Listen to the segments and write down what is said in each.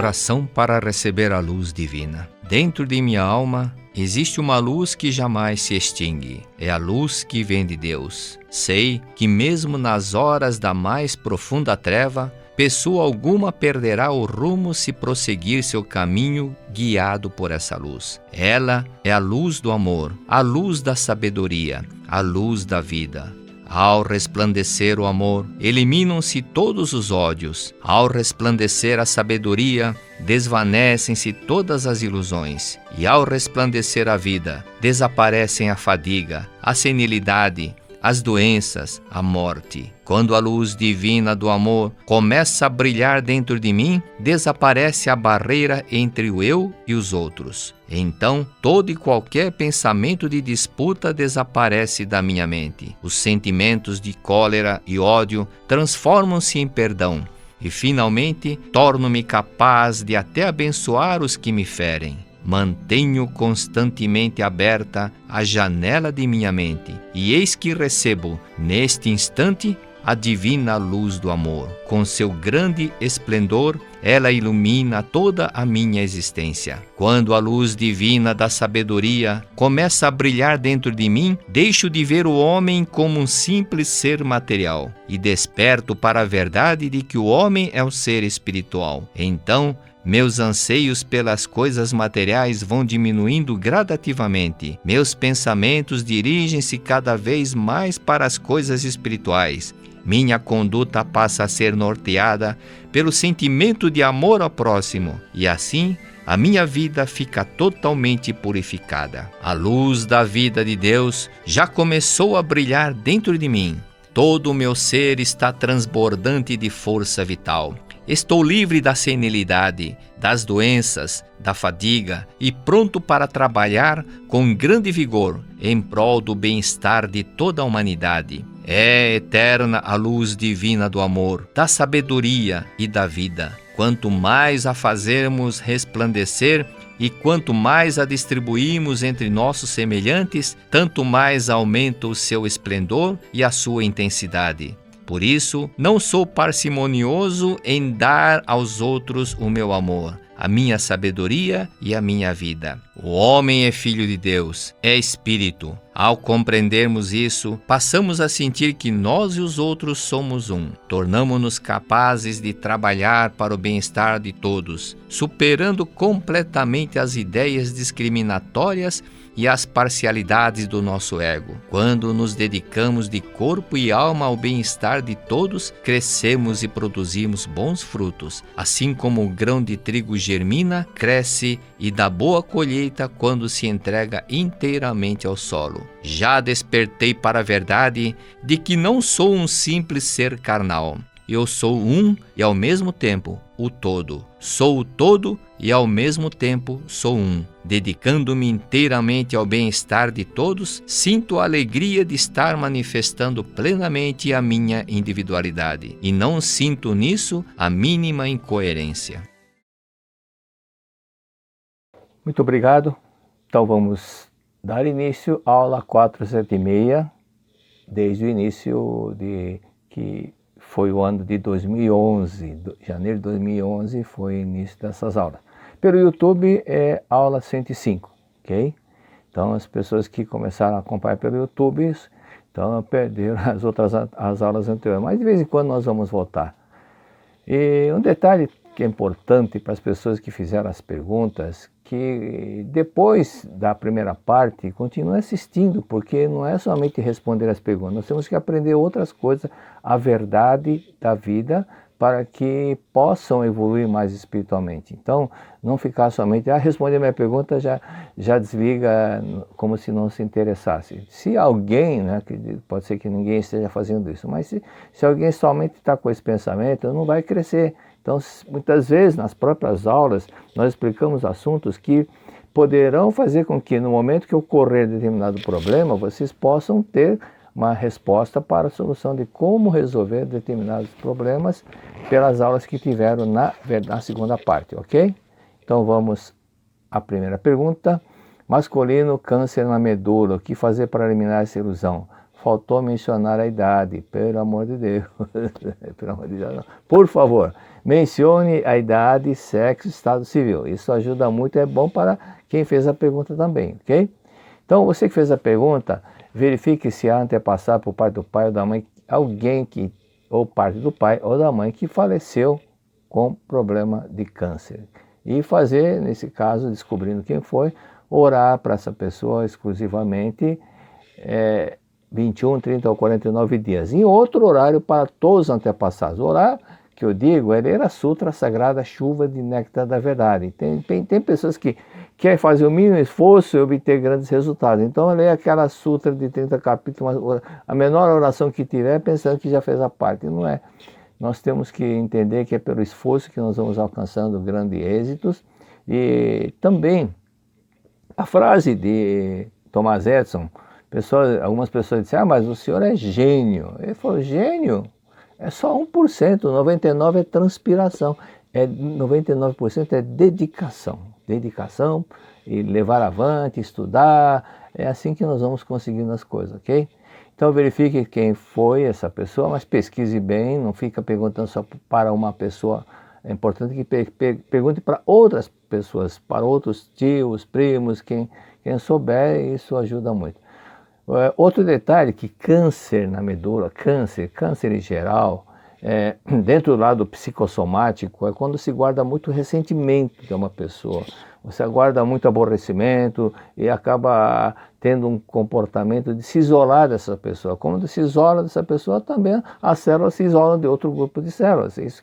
coração para receber a luz divina. Dentro de minha alma existe uma luz que jamais se extingue. É a luz que vem de Deus. Sei que mesmo nas horas da mais profunda treva, pessoa alguma perderá o rumo se prosseguir seu caminho guiado por essa luz. Ela é a luz do amor, a luz da sabedoria, a luz da vida. Ao resplandecer o amor, eliminam-se todos os ódios. Ao resplandecer a sabedoria, desvanecem-se todas as ilusões. E ao resplandecer a vida, desaparecem a fadiga, a senilidade, as doenças, a morte. Quando a luz divina do amor começa a brilhar dentro de mim, desaparece a barreira entre o eu e os outros. Então, todo e qualquer pensamento de disputa desaparece da minha mente. Os sentimentos de cólera e ódio transformam-se em perdão. E, finalmente, torno-me capaz de até abençoar os que me ferem. Mantenho constantemente aberta a janela de minha mente, e eis que recebo, neste instante, a divina luz do amor. Com seu grande esplendor, ela ilumina toda a minha existência. Quando a luz divina da sabedoria começa a brilhar dentro de mim, deixo de ver o homem como um simples ser material e desperto para a verdade de que o homem é um ser espiritual. Então, meus anseios pelas coisas materiais vão diminuindo gradativamente. Meus pensamentos dirigem-se cada vez mais para as coisas espirituais. Minha conduta passa a ser norteada pelo sentimento de amor ao próximo, e assim a minha vida fica totalmente purificada. A luz da vida de Deus já começou a brilhar dentro de mim. Todo o meu ser está transbordante de força vital. Estou livre da senilidade, das doenças, da fadiga e pronto para trabalhar com grande vigor em prol do bem-estar de toda a humanidade. É eterna a luz divina do amor, da sabedoria e da vida. Quanto mais a fazermos resplandecer e quanto mais a distribuímos entre nossos semelhantes, tanto mais aumenta o seu esplendor e a sua intensidade. Por isso, não sou parcimonioso em dar aos outros o meu amor, a minha sabedoria e a minha vida. O homem é filho de Deus, é espírito. Ao compreendermos isso, passamos a sentir que nós e os outros somos um. Tornamo-nos capazes de trabalhar para o bem-estar de todos, superando completamente as ideias discriminatórias e as parcialidades do nosso ego. Quando nos dedicamos de corpo e alma ao bem-estar de todos, crescemos e produzimos bons frutos. Assim como o grão de trigo germina, cresce e dá boa colheita quando se entrega inteiramente ao solo. Já despertei para a verdade de que não sou um simples ser carnal. Eu sou um e ao mesmo tempo o todo. Sou o todo e ao mesmo tempo sou um. Dedicando-me inteiramente ao bem-estar de todos, sinto a alegria de estar manifestando plenamente a minha individualidade. E não sinto nisso a mínima incoerência. Muito obrigado. Então vamos dar início à aula 476, desde o início que foi o ano de 2011, janeiro de 2011 foi o início dessas aulas. Pelo YouTube é aula 105, ok? Então as pessoas que começaram a acompanhar pelo YouTube, então perderam as aulas anteriores, mas de vez em quando nós vamos voltar. E um detalhe que é importante para as pessoas que fizeram as perguntas, que depois da primeira parte, continue assistindo, porque não é somente responder as perguntas, nós temos que aprender outras coisas, a verdade da vida, para que possam evoluir mais espiritualmente. Então, não ficar somente, responder minha pergunta, já desliga como se não se interessasse. Se alguém, pode ser que ninguém esteja fazendo isso, mas se alguém somente está com esse pensamento, não vai crescer. Então, muitas vezes, nas próprias aulas, nós explicamos assuntos que poderão fazer com que, no momento que ocorrer determinado problema, vocês possam ter uma resposta para a solução de como resolver determinados problemas pelas aulas que tiveram na segunda parte, ok? Então, vamos à primeira pergunta. Masculino, câncer na medula, o que fazer para eliminar essa ilusão? faltou mencionar a idade, pelo amor de Deus. Pelo amor de Deus, não. Por favor, mencione a idade, sexo, estado civil. Isso ajuda muito, é bom para quem fez a pergunta também, ok? Então, você que fez a pergunta, verifique se há antepassado por parte do pai ou da mãe, alguém que, ou parte do pai ou da mãe que faleceu com problema de câncer. E fazer, nesse caso, descobrindo quem foi, orar para essa pessoa exclusivamente 21, 30 ou 49 dias. Em outro horário para todos os antepassados. Orar, que eu digo, é ler a Sutra Sagrada Chuva de Néctar da Verdade. Tem pessoas que querem fazer o mínimo esforço e obter grandes resultados. Então, lê aquela Sutra de 30 capítulos, a menor oração que tiver, pensando que já fez a parte. Não é. Nós temos que entender que é pelo esforço que nós vamos alcançando grandes êxitos. E também, a frase de Thomas Edison, algumas pessoas disseram, mas o senhor é gênio. Ele falou, gênio? É só 1%, 99% é transpiração, 99% é dedicação. Dedicação e levar avante, estudar, é assim que nós vamos conseguindo as coisas, ok? Então verifique quem foi essa pessoa, mas pesquise bem, não fica perguntando só para uma pessoa. É importante que pergunte para outras pessoas, para outros tios, primos, quem souber, isso ajuda muito. Outro detalhe, que câncer na medula, câncer em geral, dentro do lado psicossomático, é quando se guarda muito ressentimento de uma pessoa. Você guarda muito aborrecimento e acaba tendo um comportamento de se isolar dessa pessoa. Quando se isola dessa pessoa, também as células se isolam de outro grupo de células. Isso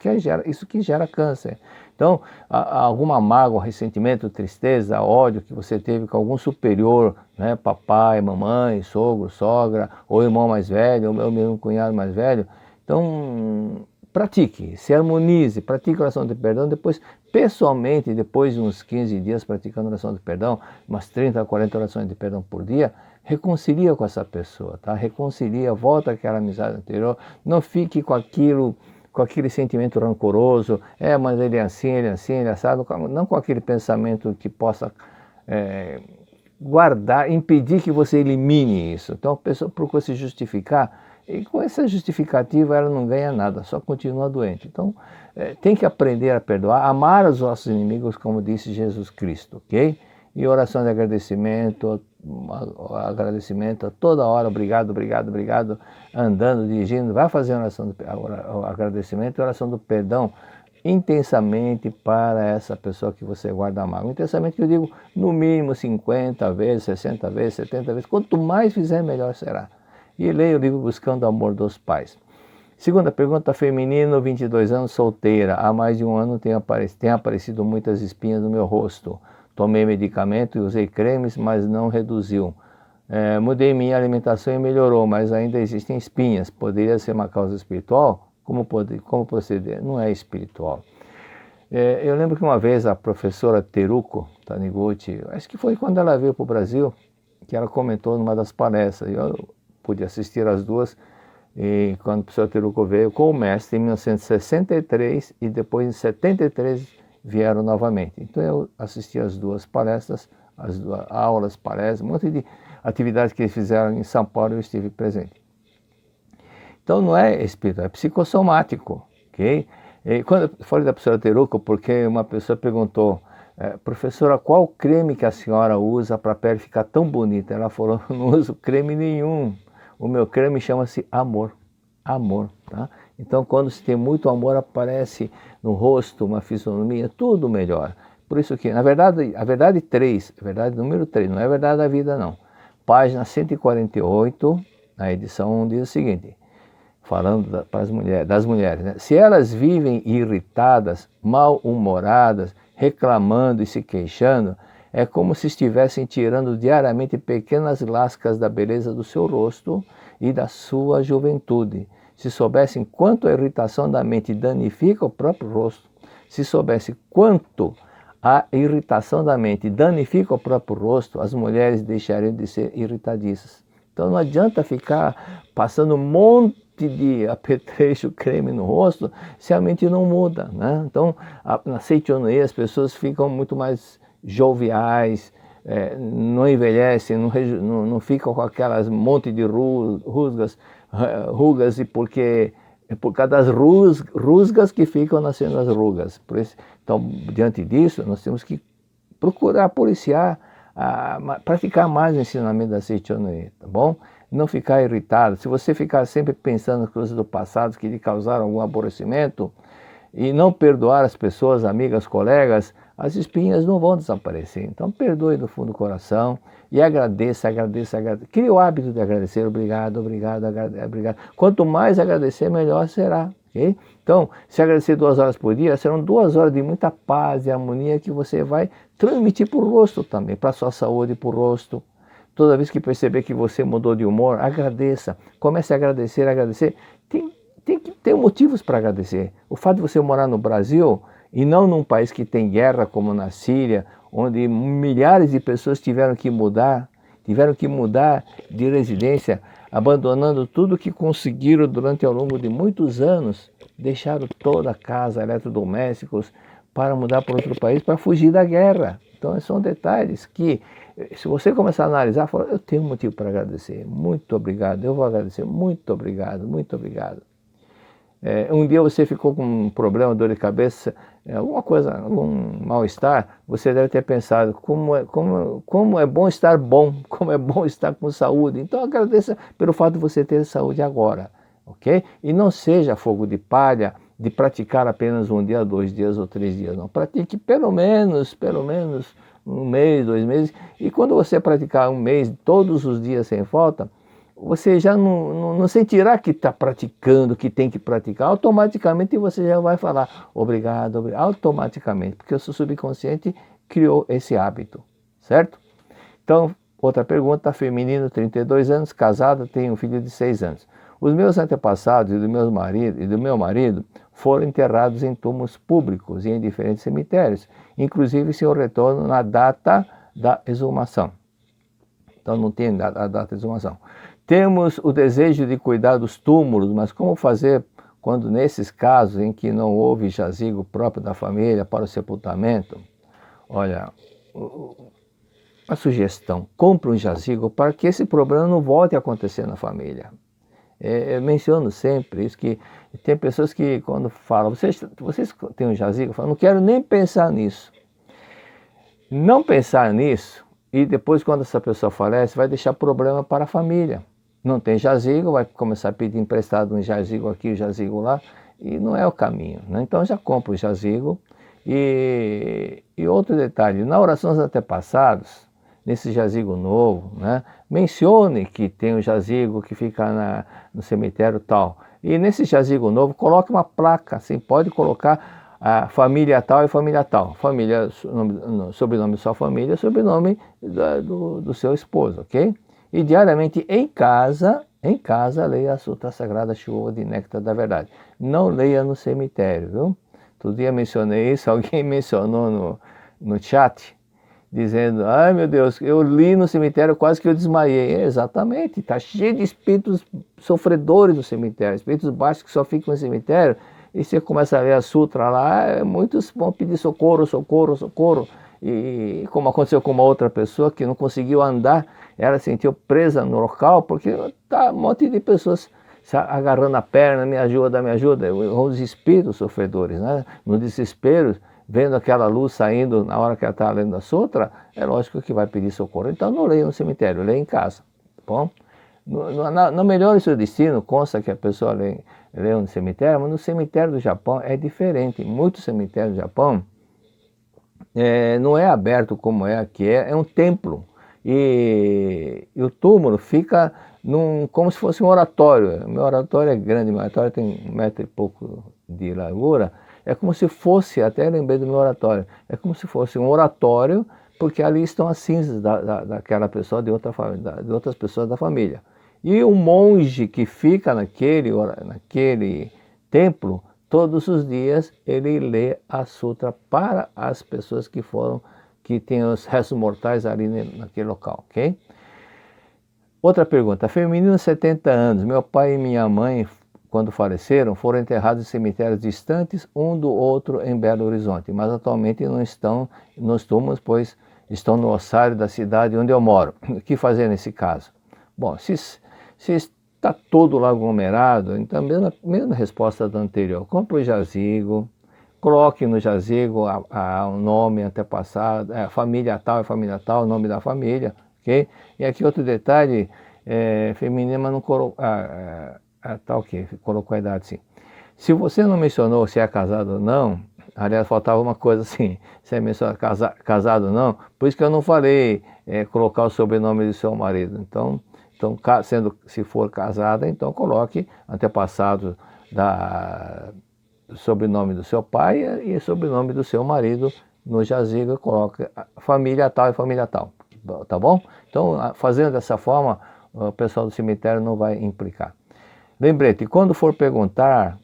que gera câncer. Então, alguma mágoa, ressentimento, tristeza, ódio que você teve com algum superior, né, papai, mamãe, sogro, sogra, ou irmão mais velho, ou mesmo cunhado mais velho, então pratique, se harmonize, pratique oração de perdão, depois, pessoalmente, depois de uns 15 dias praticando oração de perdão, umas 30 a 40 orações de perdão por dia, reconcilia com essa pessoa, tá? Reconcilia, volta àquela amizade anterior, não fique com aquele sentimento rancoroso, mas ele é assim, ele é assado, não com aquele pensamento que possa guardar, impedir que você elimine isso. Então a pessoa procura se justificar, e com essa justificativa ela não ganha nada, só continua doente. Então tem que aprender a perdoar, amar os nossos inimigos, como disse Jesus Cristo, ok? E oração de agradecimento a toda hora, obrigado, obrigado, obrigado, andando, dirigindo, vai fazer oração de agradecimento e oração do perdão intensamente para essa pessoa que você guarda mágoa. Intensamente que eu digo, no mínimo 50 vezes, 60 vezes, 70 vezes, quanto mais fizer, melhor será. E leia o livro Buscando o Amor dos Pais. Segunda pergunta, feminino, 22 anos, solteira. Há mais de um ano tem aparecido muitas espinhas no meu rosto. Tomei medicamento e usei cremes, mas não reduziu. Mudei minha alimentação e melhorou, mas ainda existem espinhas. Poderia ser uma causa espiritual? Como proceder? Não é espiritual. Eu lembro que uma vez a professora Teruko Taniguchi, acho que foi quando ela veio para o Brasil, que ela comentou numa das palestras. Eu pude assistir as duas, e quando o professor Teruko veio com o mestre em 1963 e depois em 73 vieram novamente. Então eu assisti as duas palestras, as duas aulas, palestras, um monte de atividades que eles fizeram em São Paulo, eu estive presente. Então não é espiritual, é psicossomático, ok? E quando eu falei da professora Teruko, porque uma pessoa perguntou, professora, qual creme que a senhora usa para a pele ficar tão bonita? Ela falou, não uso creme nenhum. O meu creme chama-se amor. Amor, tá? Então, quando se tem muito amor, aparece no rosto uma fisionomia, tudo melhor. Por isso que, na verdade, a verdade 3, a verdade número 3, não é a verdade da vida, não. Página 148, na edição 1, diz o seguinte, falando das mulheres, né? Se elas vivem irritadas, mal-humoradas, reclamando e se queixando, é como se estivessem tirando diariamente pequenas lascas da beleza do seu rosto e da sua juventude. Se soubessem quanto a irritação da mente danifica o próprio rosto, se soubessem quanto a irritação da mente danifica o próprio rosto, as mulheres deixariam de ser irritadiças. Então não adianta ficar passando um monte de apetrecho, creme no rosto, se a mente não muda, né? Então, na Seichonoye as pessoas ficam muito mais joviais, não envelhece, não fica com aquelas monte de rugas, e porque é por causa das rusgas que ficam nascendo as rugas. Então, diante disso, nós temos que procurar policiar, praticar mais o ensinamento da Seichonoye, tá bom? Não ficar irritado. Se você ficar sempre pensando nas coisas do passado que lhe causaram algum aborrecimento e não perdoar as pessoas, amigas, colegas, as espinhas não vão desaparecer. Então perdoe do fundo do coração e agradeça. Crie o hábito de agradecer. Obrigado. Quanto mais agradecer, melhor será. Okay? Então, se agradecer 2 horas por dia, serão 2 horas de muita paz e harmonia que você vai transmitir para o rosto também, para a sua saúde, para o rosto. Toda vez que perceber que você mudou de humor, agradeça. Comece a agradecer. Tem que ter motivos para agradecer. O fato de você morar no Brasil e não num país que tem guerra como na Síria, onde milhares de pessoas tiveram que mudar de residência, abandonando tudo que conseguiram durante ao longo de muitos anos, deixaram toda a casa, eletrodomésticos, para mudar para outro país, para fugir da guerra. Então, são detalhes que, se você começar a analisar, fala, eu tenho motivo para agradecer, muito obrigado, eu vou agradecer, muito obrigado. Um dia você ficou com um problema, dor de cabeça, alguma coisa, algum mal-estar, você deve ter pensado, como é bom estar bom, como é bom estar com saúde. Então agradeça pelo fato de você ter saúde agora, ok? E não seja fogo de palha de praticar apenas 1 dia, 2 dias ou 3 dias, não. Pratique pelo menos 1 mês, 2 meses, e quando você praticar 1 mês, todos os dias sem falta, você já não sentirá que está praticando, que tem que praticar. Automaticamente você já vai falar obrigado, automaticamente, porque o seu subconsciente criou esse hábito, certo? Então, outra pergunta, feminino, 32 anos, casada, tem um filho de 6 anos. Os meus antepassados e do meu marido foram enterrados em túmulos públicos e em diferentes cemitérios, inclusive sem o retorno na data da exumação. Então não tem a data de exumação. Temos o desejo de cuidar dos túmulos, mas como fazer quando nesses casos em que não houve jazigo próprio da família para o sepultamento? Olha, a sugestão, compre um jazigo para que esse problema não volte a acontecer na família. Eu menciono sempre isso, que tem pessoas que quando falam, vocês têm um jazigo? Eu falo, não quero nem pensar nisso. Não pensar nisso, e depois quando essa pessoa falece, vai deixar problema para a família. Não tem jazigo, vai começar a pedir emprestado um jazigo aqui, um jazigo lá, e não é o caminho, né? Então já compra o jazigo. E outro detalhe, na oração dos antepassados, nesse jazigo novo, né, mencione que tem um jazigo que fica no cemitério tal. E nesse jazigo novo, coloque uma placa, assim, pode colocar a família tal e família tal. Família, sobrenome da sua família, sobrenome do seu esposo, ok? E diariamente em casa leia a Sutra Sagrada Chuva de Néctar da Verdade. Não leia no cemitério, viu? Todo dia mencionei isso, alguém mencionou no chat, dizendo, ai meu Deus, eu li no cemitério, quase que eu desmaiei. Exatamente, está cheio de espíritos sofredores no cemitério, espíritos baixos que só ficam no cemitério, e você começa a ler a Sutra lá, muitos vão pedir socorro. E como aconteceu com uma outra pessoa que não conseguiu andar, ela se sentiu presa no local, porque tá um monte de pessoas agarrando a perna, me ajuda, os espíritos sofredores, né? No desespero, vendo aquela luz saindo na hora que ela está lendo a Sutra, é lógico que vai pedir socorro. Então não leia no cemitério, leia em casa, tá bom? No Melhore Seu Destino, consta que a pessoa lê no cemitério, mas no cemitério do Japão é diferente. Muitos cemitérios do Japão não é aberto como é aqui, é um templo. E o túmulo fica como se fosse um oratório. Meu oratório é grande, meu oratório tem 1 metro e pouco de largura. É como se fosse, até lembrei do meu oratório, é como se fosse um oratório, porque ali estão as cinzas daquela pessoa, de outras pessoas da família. E o monge que fica naquele templo, todos os dias ele lê a Sutra para as pessoas que têm os restos mortais ali naquele local, ok? Outra pergunta, feminino 70 anos, meu pai e minha mãe, quando faleceram, foram enterrados em cemitérios distantes um do outro em Belo Horizonte, mas atualmente não estão nos túmulos, pois estão no ossário da cidade onde eu moro. O que fazer nesse caso? Bom, se está todo lá aglomerado, então mesma resposta da anterior. Compre o jazigo, coloque no jazigo o nome antepassado, família tal, o nome da família, ok? E aqui outro detalhe, feminino, mas não colocou, tá ok, colocou a idade sim. Se você não mencionou se é casado ou não, aliás, faltava uma coisa assim, se é mencionado casado ou não, por isso que eu não falei colocar o sobrenome do seu marido. Então, se for casada, então coloque antepassado sobrenome do seu pai e sobrenome do seu marido no jazigo, coloca família tal e família tal, tá bom? Então, fazendo dessa forma, o pessoal do cemitério não vai implicar. Lembrete, quando for perguntar,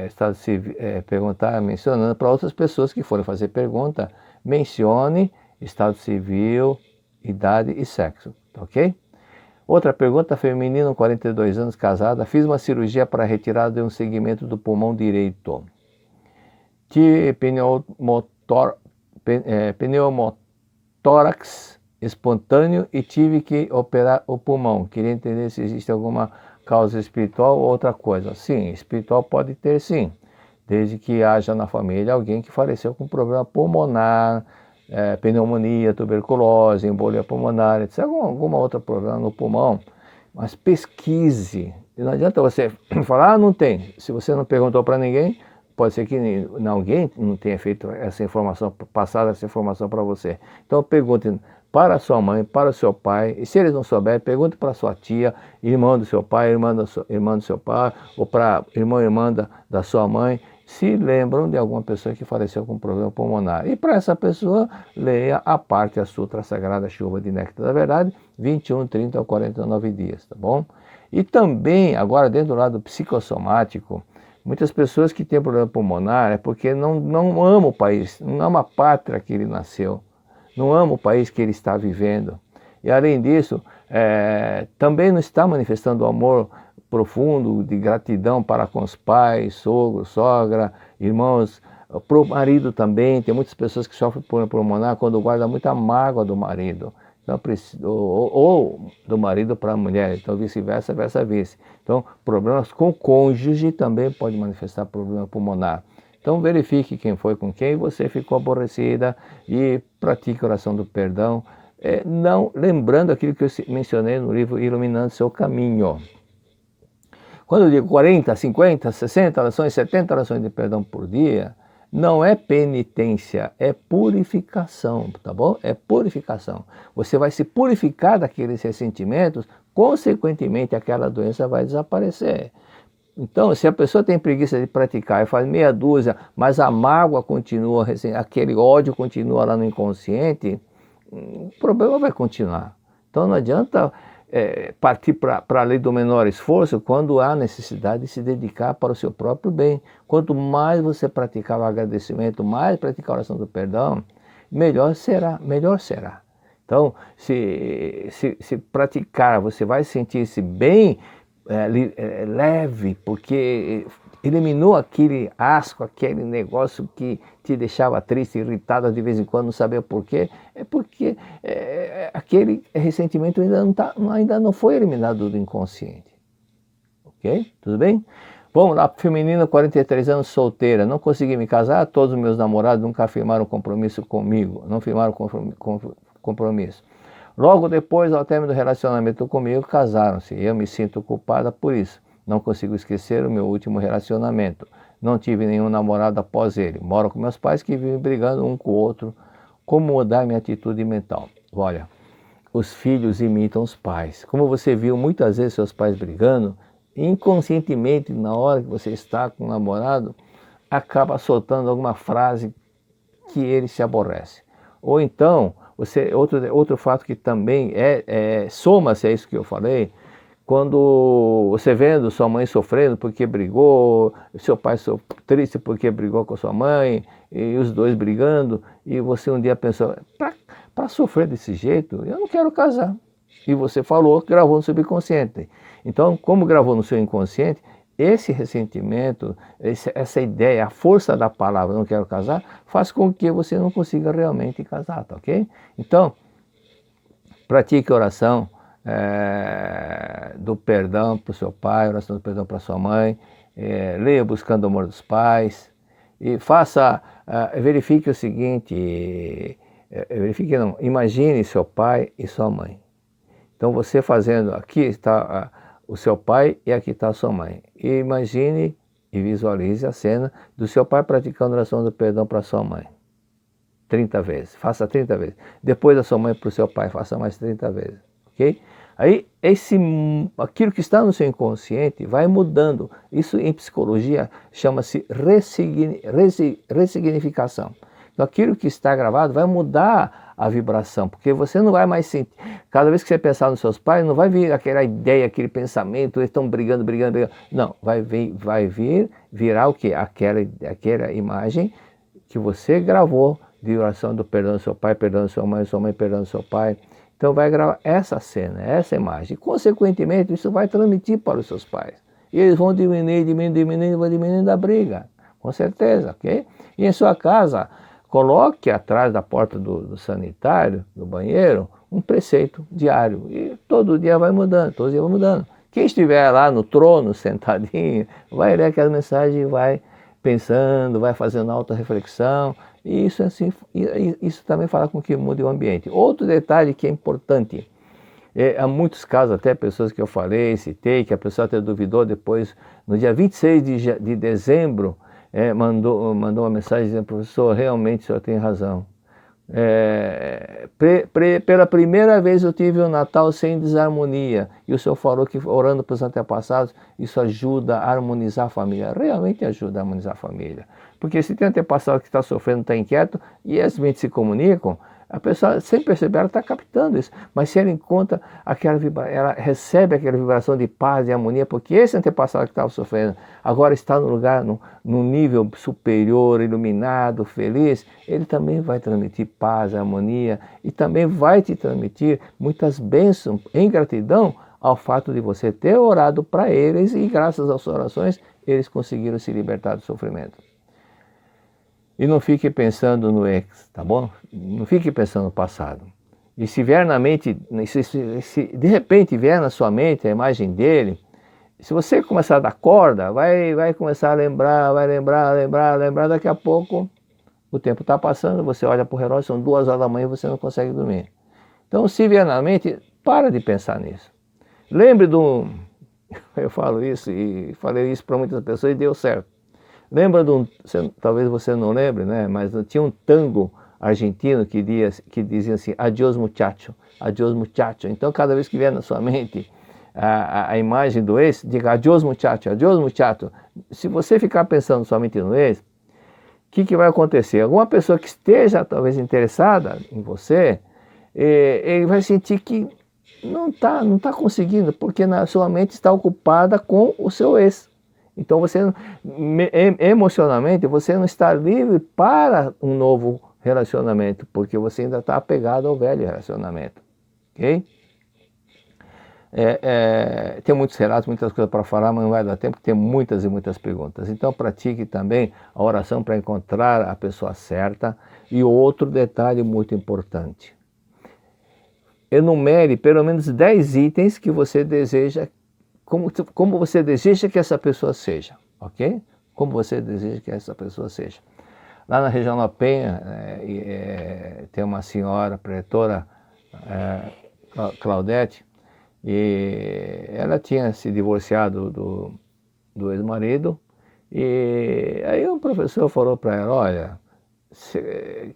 Estado Civil, perguntar mencionando para outras pessoas que forem fazer pergunta, mencione Estado Civil, idade e sexo, ok? Outra pergunta, feminino, 42 anos, casada, fiz uma cirurgia para retirada de um segmento do pulmão direito. Tive pneumotórax espontâneo e tive que operar o pulmão. Queria entender se existe alguma causa espiritual ou outra coisa. Sim, espiritual pode ter sim, desde que haja na família alguém que faleceu com problema pulmonar, pneumonia, tuberculose, embolia pulmonar, etc. Alguma outra problema no pulmão, mas pesquise. E não adianta você falar, não tem. Se você não perguntou para ninguém, pode ser que alguém não tenha feito essa informação, passado essa informação para você. Então pergunte para a sua mãe, para o seu pai, e se eles não souberem, pergunte para a sua tia, irmã do seu pai, irmã do seu pai, ou para irmã da sua mãe, se lembram de alguma pessoa que faleceu com problema pulmonar. E para essa pessoa, leia a parte a Sutra Sagrada Chuva de Néctar da Verdade, 21, 30 ou 49 dias, tá bom? E também, agora dentro do lado psicossomático, muitas pessoas que têm problema pulmonar é porque não amam o país, não amam a pátria que ele nasceu, não amam o país que ele está vivendo. E além disso, também não está manifestando o amor profundo de gratidão para com os pais, sogro, sogra, irmãos, para o marido também. Tem muitas pessoas que sofrem por pulmonar quando guardam muita mágoa do marido, então, ou do marido para a mulher, então vice-versa, vice. Então, problemas com o cônjuge também pode manifestar problema pulmonar. Então, verifique quem foi com quem você ficou aborrecida e pratique a oração do perdão, não lembrando aquilo que eu mencionei no livro Iluminando Seu Caminho. Quando eu digo 40, 50, 60 orações, 70 orações de perdão por dia, não é penitência, é purificação, tá bom? É purificação. Você vai se purificar daqueles ressentimentos, consequentemente aquela doença vai desaparecer. Então, se a pessoa tem preguiça de praticar e faz meia dúzia, mas a mágoa continua, aquele ódio continua lá no inconsciente, o problema vai continuar. Então não adianta partir para a lei do menor esforço quando há necessidade de se dedicar para o seu próprio bem. Quanto mais você praticar o agradecimento, mais praticar a oração do perdão, melhor será. Então, se praticar, você vai sentir-se bem, leve, porque eliminou aquele asco, aquele negócio que te deixava triste, irritada de vez em quando, não sabia por quê. É porque aquele ressentimento ainda não foi eliminado do inconsciente. Ok? Tudo bem? Vamos lá, feminina, 43 anos, solteira. Não consegui me casar, todos os meus namorados nunca firmaram compromisso comigo. Não firmaram compromisso. Logo depois, ao término do relacionamento comigo, casaram-se. Eu me sinto culpada por isso. Não consigo esquecer o meu último relacionamento. Não tive nenhum namorado após ele. Moro com meus pais que vivem brigando um com o outro. Como mudar minha atitude mental? Olha, os filhos imitam os pais. Como você viu muitas vezes seus pais brigando, inconscientemente, na hora que você está com o namorado, acaba soltando alguma frase que ele se aborrece. Ou então, outro fato que também soma-se a isso que eu falei, quando você vendo sua mãe sofrendo porque brigou, seu pai triste porque brigou com sua mãe, e os dois brigando, e você um dia pensou, para sofrer desse jeito, eu não quero casar. E você falou, gravou no subconsciente. Então, como gravou no seu inconsciente, esse ressentimento, essa ideia, a força da palavra não quero casar, faz com que você não consiga realmente casar, tá ok? Então, pratique a oração do perdão para o seu pai, oração do perdão para a sua mãe, leia Buscando o Amor dos Pais, e verifique o seguinte, imagine seu pai e sua mãe. Então você fazendo, aqui está o seu pai e aqui está a sua mãe. E imagine e visualize a cena do seu pai praticando a oração do perdão para a sua mãe. 30 vezes, faça 30 vezes. Depois da sua mãe para o seu pai, faça mais 30 vezes, ok? Aí, aquilo que está no seu inconsciente vai mudando. Isso em psicologia chama-se ressignificação. Então, aquilo que está gravado vai mudar a vibração, porque você não vai mais sentir. Cada vez que você pensar nos seus pais, não vai vir aquela ideia, aquele pensamento, eles estão brigando. Não, vai virar o quê? Aquela imagem que você gravou de oração do perdão do seu pai, perdão da sua mãe perdão do seu pai. Então vai gravar essa cena, essa imagem. Consequentemente, isso vai transmitir para os seus pais. E eles vão diminuindo a briga, com certeza, ok? E em sua casa, coloque atrás da porta do sanitário, do banheiro, um preceito diário. E todo dia vai mudando, todo dia vai mudando. Quem estiver lá no trono, sentadinho, vai ler aquela mensagem e vai pensando, vai fazendo auto-reflexão. E isso também fala com que mude o ambiente. Outro detalhe que é importante, há muitos casos, até pessoas que eu falei, citei, que a pessoa até duvidou depois, no dia 26 de dezembro, mandou uma mensagem dizendo: professor, realmente o senhor tem razão. Pela primeira vez eu tive um Natal sem desarmonia, e o senhor falou que orando para os antepassados, isso ajuda a harmonizar a família. Realmente ajuda a harmonizar a família, porque se tem antepassado que está sofrendo, está inquieto, e as mentes se comunicam, a pessoa, sem perceber, ela está captando isso, mas se ela encontra ela recebe aquela vibração de paz e harmonia, porque esse antepassado que estava sofrendo, agora está no lugar, num nível superior, iluminado, feliz, ele também vai transmitir paz, harmonia, e também vai te transmitir muitas bênçãos em gratidão ao fato de você ter orado para eles, e graças às suas orações, eles conseguiram se libertar do sofrimento. E não fique pensando no ex, tá bom? Não fique pensando no passado. E se vier na mente, se de repente vier na sua mente a imagem dele, se você começar a dar corda, vai começar a lembrar, vai lembrar, daqui a pouco o tempo está passando, você olha para o relógio, são 2 horas da manhã e você não consegue dormir. Então, se vier na mente, para de pensar nisso. Lembre eu falo isso e falei isso para muitas pessoas e deu certo. Lembra talvez você não lembre, né? Mas tinha um tango argentino que dizia assim: adiós muchacho, adiós muchacho. Então, cada vez que vier na sua mente a imagem do ex, diga adiós muchacho, adiós muchacho. Se você ficar pensando somente no ex, o que vai acontecer? Alguma pessoa que esteja talvez interessada em você, ele vai sentir que não está conseguindo, porque na sua mente está ocupada com o seu ex. Então, emocionalmente, você não está livre para um novo relacionamento, porque você ainda está apegado ao velho relacionamento, ok? Tem muitos relatos, muitas coisas para falar, mas não vai dar tempo, porque tem muitas e muitas perguntas. Então, pratique também a oração para encontrar a pessoa certa. E outro detalhe muito importante: enumere pelo menos 10 itens que você deseja, como você deseja que essa pessoa seja, ok? Como você deseja que essa pessoa seja. Lá na região da Penha, tem uma senhora pretora, Claudete, e ela tinha se divorciado do ex-marido, e aí o professor falou para ela: olha,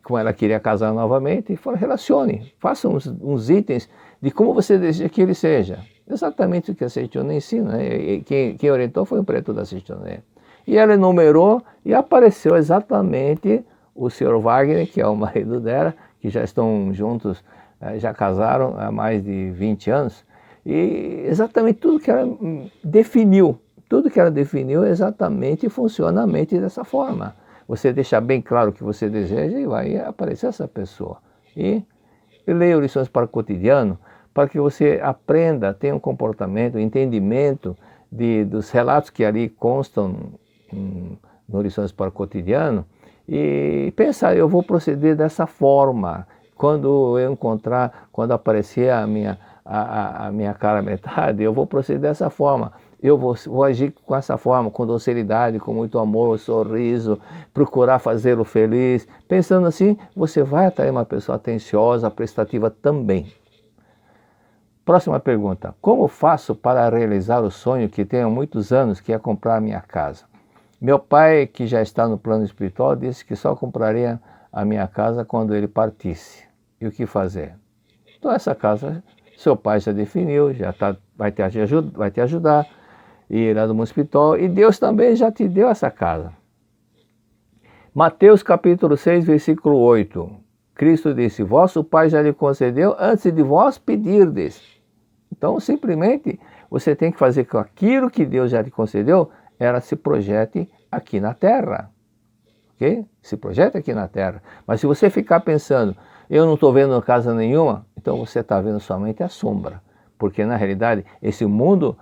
como ela queria casar novamente, falou: relacione, faça uns itens de como você deseja que ele seja. Exatamente o que a Seitiona ensina, né? Quem orientou foi o preto da Seitiona. E ela enumerou e apareceu exatamente o senhor Wagner, que é o marido dela, que já estão juntos, já casaram há mais de 20 anos, e exatamente tudo que ela definiu exatamente funciona a mente dessa forma. Você deixa bem claro o que você deseja e vai aparecer essa pessoa. E leia lições para o cotidiano, para que você aprenda, tenha um comportamento, um entendimento dos relatos que ali constam no Lições para o Cotidiano, e pensar, eu vou proceder dessa forma. Quando eu encontrar, quando aparecer a minha cara metade, eu vou proceder dessa forma. Eu vou agir com essa forma, com docilidade, com muito amor, sorriso, procurar fazê-lo feliz. Pensando assim, você vai atrair uma pessoa atenciosa, prestativa também. Próxima pergunta. Como faço para realizar o sonho que tenho há muitos anos, que é comprar a minha casa? Meu pai, que já está no plano espiritual, disse que só compraria a minha casa quando ele partisse. E o que fazer? Então essa casa, seu pai já definiu, vai te ajudar, e irá do mundo espiritual, e Deus também já te deu essa casa. Mateus capítulo 6, versículo 8. Cristo disse, vosso Pai já lhe concedeu antes de vós pedirdes. Então, simplesmente, você tem que fazer com aquilo que Deus já lhe concedeu, ela se projete aqui na Terra. Ok? Se projeta aqui na Terra. Mas se você ficar pensando, eu não estou vendo casa nenhuma, então você está vendo somente a sombra. Porque, na realidade, esse mundo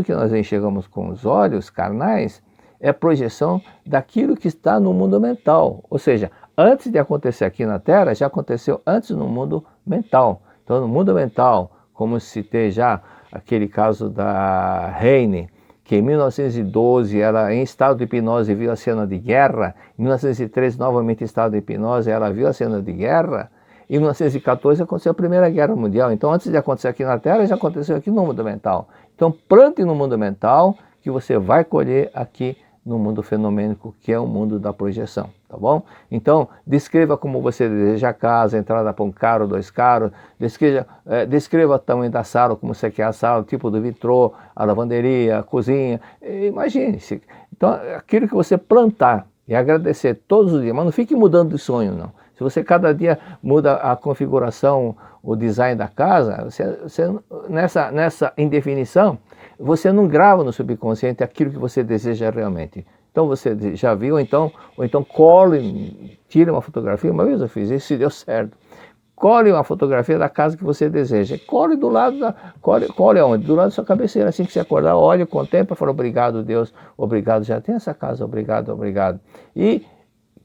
que nós enxergamos com os olhos carnais, é projeção daquilo que está no mundo mental. Ou seja, antes de acontecer aqui na Terra, já aconteceu antes no mundo mental. Então, no mundo mental, como citei já aquele caso da Heine, que em 1912 ela em estado de hipnose viu a cena de guerra, em 1913 novamente em estado de hipnose ela viu a cena de guerra, em 1914 aconteceu a Primeira Guerra Mundial. Então, antes de acontecer aqui na Terra, já aconteceu aqui no mundo mental. Então, plante no mundo mental que você vai colher aqui no mundo fenomênico, que é o mundo da projeção, tá bom? Então, descreva como você deseja a casa, entrada para um carro, 2 carros, descreva o tamanho da sala, como você quer a sala, o tipo do vitrô, a lavanderia, a cozinha, imagine-se. Então, aquilo que você plantar e agradecer todos os dias, mas não fique mudando de sonho, não. Se você cada dia muda a configuração, o design da casa, nessa indefinição, você não grava no subconsciente aquilo que você deseja realmente. Então você já viu, ou então cole, tire uma fotografia, uma vez eu fiz isso e deu certo. Cole uma fotografia da casa que você deseja. Cole do lado cole aonde? Do lado da sua cabeceira. Assim que você acordar, olhe, contempla e fala, obrigado Deus, obrigado, já tem essa casa, obrigado, obrigado. E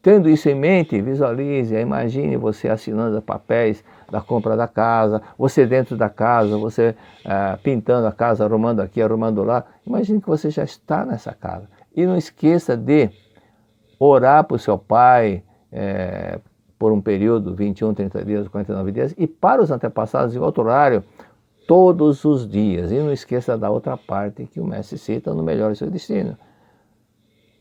tendo isso em mente, visualize, imagine você assinando papéis da compra da casa, você dentro da casa, você pintando a casa, arrumando aqui, arrumando lá. Imagine que você já está nessa casa. E não esqueça de orar para o seu pai por um período, 21, 30 dias, 49 dias, e para os antepassados em outro horário, todos os dias. E não esqueça da outra parte que o mestre cita no Melhore Seu Destino.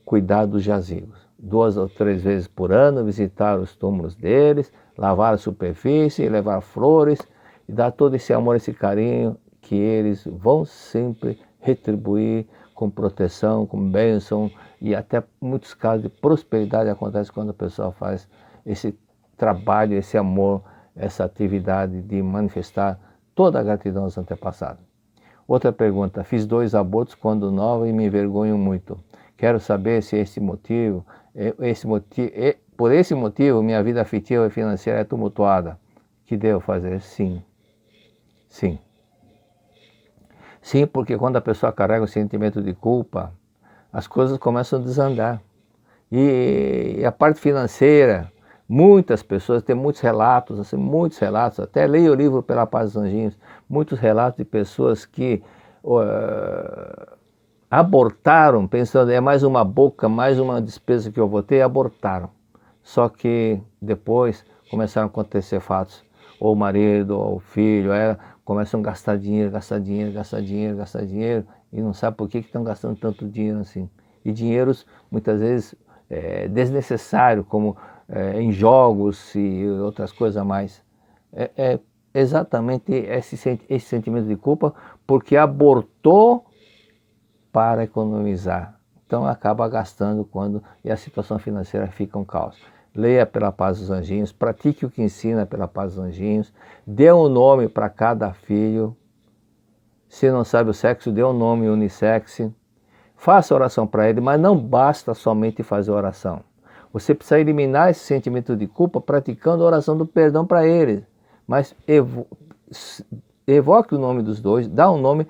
Cuidar dos jazigos. 2 ou 3 vezes por ano, visitar os túmulos deles, lavar a superfície, levar flores e dar todo esse amor, esse carinho que eles vão sempre retribuir com proteção, com bênção e até muitos casos de prosperidade acontece quando a pessoa faz esse trabalho, esse amor, essa atividade de manifestar toda a gratidão aos antepassados. Outra pergunta, fiz 2 abortos quando nova e me envergonho muito. Quero saber se por esse motivo minha vida afetiva e financeira é tumultuada. Que devo fazer? Sim. Sim. Sim, porque quando a pessoa carrega o sentimento de culpa, as coisas começam a desandar. E a parte financeira, muitas pessoas, tem muitos relatos, até leio o livro Pela Paz dos Anjinhos, muitos relatos de pessoas que abortaram, pensando, é mais uma boca, mais uma despesa que eu vou ter, e abortaram. Só que depois começaram a acontecer fatos, ou o marido, ou o filho, começam a gastar dinheiro, e não sabe por que estão gastando tanto dinheiro assim. E dinheiros, muitas vezes, desnecessário, como em jogos e outras coisas a mais. É exatamente esse sentimento de culpa, porque abortou para economizar. Então acaba gastando e a situação financeira fica um caos. Leia Pela Paz dos Anjinhos, pratique o que ensina Pela Paz dos Anjinhos, dê um nome para cada filho. Se não sabe o sexo, dê um nome unissex. Faça oração para ele, mas não basta somente fazer oração. Você precisa eliminar esse sentimento de culpa praticando a oração do perdão para eles. Mas evoque o nome dos dois, dá um nome,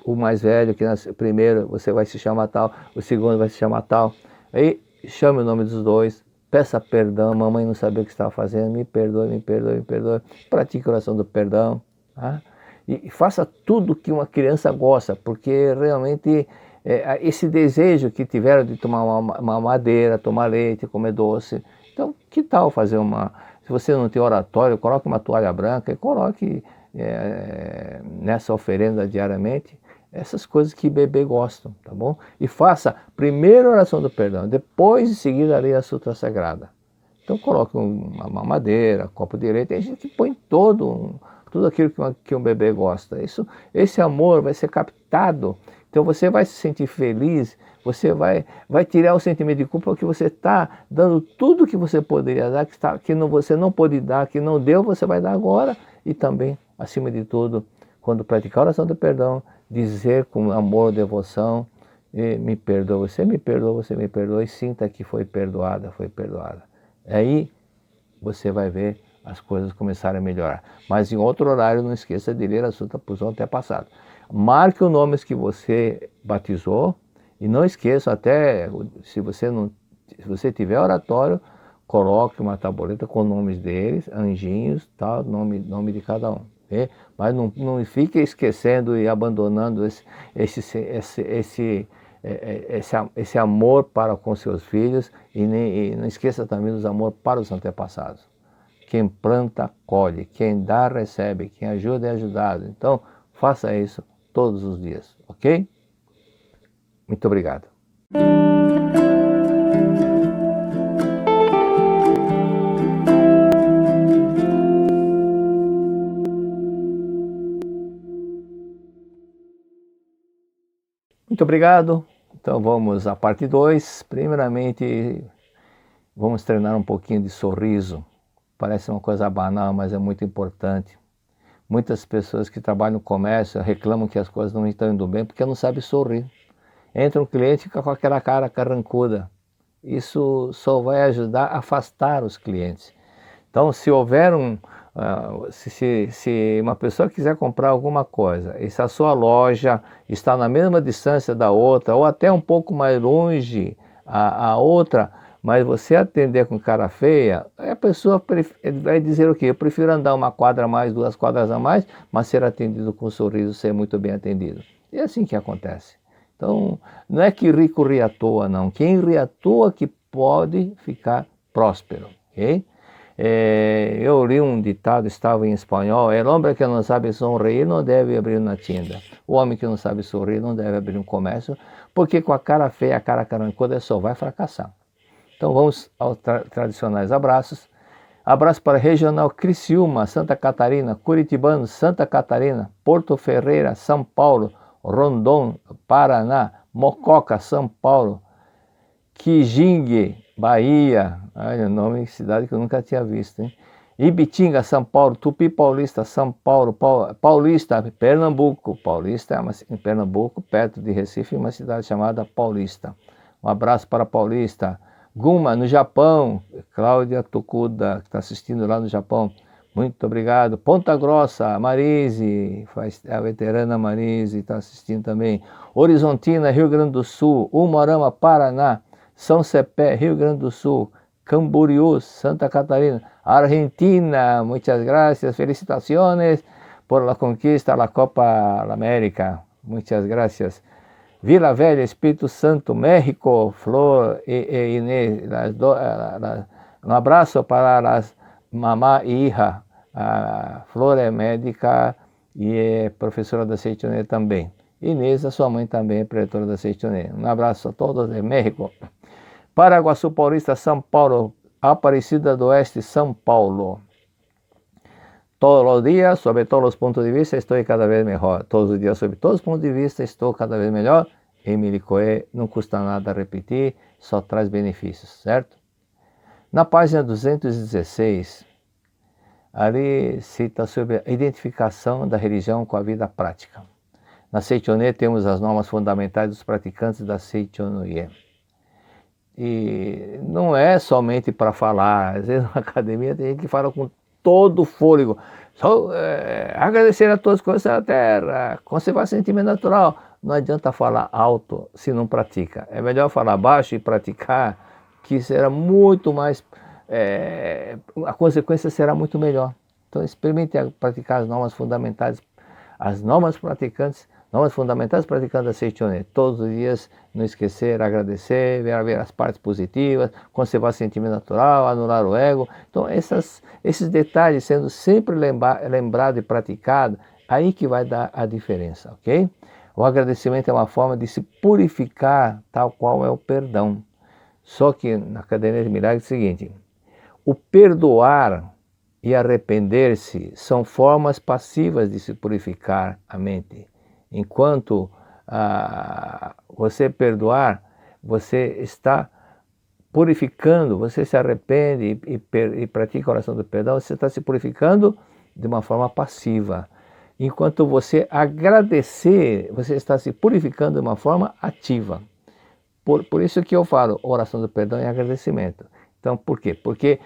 o mais velho que nasceu primeiro, você vai se chamar tal, o segundo vai se chamar tal. Aí chame o nome dos dois, peça perdão, mamãe não sabia o que estava fazendo, me perdoe, me perdoe, me perdoe. Pratique a oração do perdão, tá? E faça tudo que uma criança gosta, porque realmente esse desejo que tiveram de tomar uma madeira, tomar leite, comer doce. Então, que tal fazer se você não tem oratório, coloque uma toalha branca e coloque nessa oferenda diariamente essas coisas que bebê gostam, tá bom? E faça primeiro a oração do perdão, depois em seguida a leia a Sutra Sagrada. Então coloque uma mamadeira, copo de leite, a gente põe tudo aquilo que um bebê gosta. Esse amor vai ser captado, então você vai se sentir feliz, você vai tirar o sentimento de culpa porque você está dando tudo que você poderia dar, você não pôde dar, que não deu, você vai dar agora. E também, acima de tudo, quando praticar a oração do perdão, dizer com amor, devoção, me perdoa, você me perdoa, você me perdoa, e sinta que foi perdoada, foi perdoada. Aí você vai ver as coisas começarem a melhorar. Mas em outro horário, não esqueça de ler a Sutra Pujana Antepassado. Marque os nomes que você batizou e não esqueça, até se você tiver oratório, coloque uma tabuleta com nomes deles, anjinhos, tal, nome de cada um. Okay? Mas não fique esquecendo e abandonando esse amor para com seus filhos e não esqueça também dos amor para os antepassados. Quem planta, colhe. Quem dá, recebe. Quem ajuda, é ajudado. Então, faça isso todos os dias, ok? Muito obrigado. Muito obrigado. Então vamos à parte 2. Primeiramente, vamos treinar um pouquinho de sorriso. Parece uma coisa banal, mas é muito importante. Muitas pessoas que trabalham no comércio reclamam que as coisas não estão indo bem porque não sabem sorrir. Entra um cliente e fica com aquela cara carrancuda. Isso só vai ajudar a afastar os clientes. Então, se houver se uma pessoa quiser comprar alguma coisa e se a sua loja está na mesma distância da outra ou até um pouco mais longe a outra, mas você atender com cara feia, a pessoa vai dizer o quê? Eu prefiro andar uma quadra a mais, 2 quadras a mais, mas ser atendido com um sorriso, ser muito bem atendido. E é assim que acontece. Então, não é que rico ri à toa, não. Quem ri à toa que pode ficar próspero, ok? Eu li um ditado, estava em espanhol: el hombre que não sabe sorrir não deve abrir uma tienda. O homem que não sabe sorrir não deve abrir um comércio, porque com a cara feia, a cara carrancuda, só vai fracassar. Então vamos aos tradicionais abraços. Abraço para Regional Criciúma, Santa Catarina, Curitibano, Santa Catarina, Porto Ferreira, São Paulo, Rondon, Paraná, Mococa, São Paulo, Quijingue, Bahia, olha o nome de cidade que eu nunca tinha visto, hein? Ibitinga, São Paulo, Tupi Paulista, São Paulo, Paulista, Pernambuco. Paulista é em Pernambuco, perto de Recife, uma cidade chamada Paulista. Um abraço para Paulista. Guma, no Japão, Cláudia Tokuda, que está assistindo lá no Japão. Muito obrigado. Ponta Grossa, Marise, a veterana Marise está assistindo também. Horizontina, Rio Grande do Sul. Umuarama, Paraná. São Cepé, Rio Grande do Sul. Camboriú, Santa Catarina. Argentina, muchas gracias. Felicitaciones por la conquista de la Copa América. Muchas gracias. Vila Velha, Espírito Santo, México, Flor e Inês. Um abraço para as mamá e hija. A Flor é médica e é professora da Seichoné também. Inês, a sua mãe também é preletora da Seichoné. Um abraço a todos de México. Paraguaçu Paulista, São Paulo. Aparecida do Oeste, São Paulo. Todos os dias, sobre todos os pontos de vista, estou cada vez melhor. Todos os dias, sobre todos os pontos de vista, estou cada vez melhor. Emily Coe, não custa nada repetir, só traz benefícios, certo? Na página 216, ali cita sobre a identificação da religião com a vida prática. Na Seichoné temos as normas fundamentais dos praticantes da Seichonoye. E não é somente para falar, às vezes na academia tem gente que fala com todo o fôlego. Agradecer a todas as coisas da terra, conservar sentimento natural. Não adianta falar alto se não pratica. É melhor falar baixo e praticar, que será muito mais, a consequência será muito melhor. Então experimente praticar as normas fundamentais, normas fundamentais praticando a Seichonen. Todos os dias não esquecer, agradecer, ver as partes positivas, conservar sentimento natural, anular o ego. Então esses detalhes sendo sempre lembrado e praticado, aí que vai dar a diferença, ok? O agradecimento é uma forma de se purificar, tal qual é o perdão. Só que na Caderneta de Milagres é o seguinte: o perdoar e arrepender-se são formas passivas de se purificar a mente. Enquanto você perdoar, você está purificando, você se arrepende e pratica a oração do perdão, você está se purificando de uma forma passiva. Enquanto você agradecer, você está se purificando de uma forma ativa. Por isso que eu falo oração do perdão e agradecimento. Então, por quê? Porque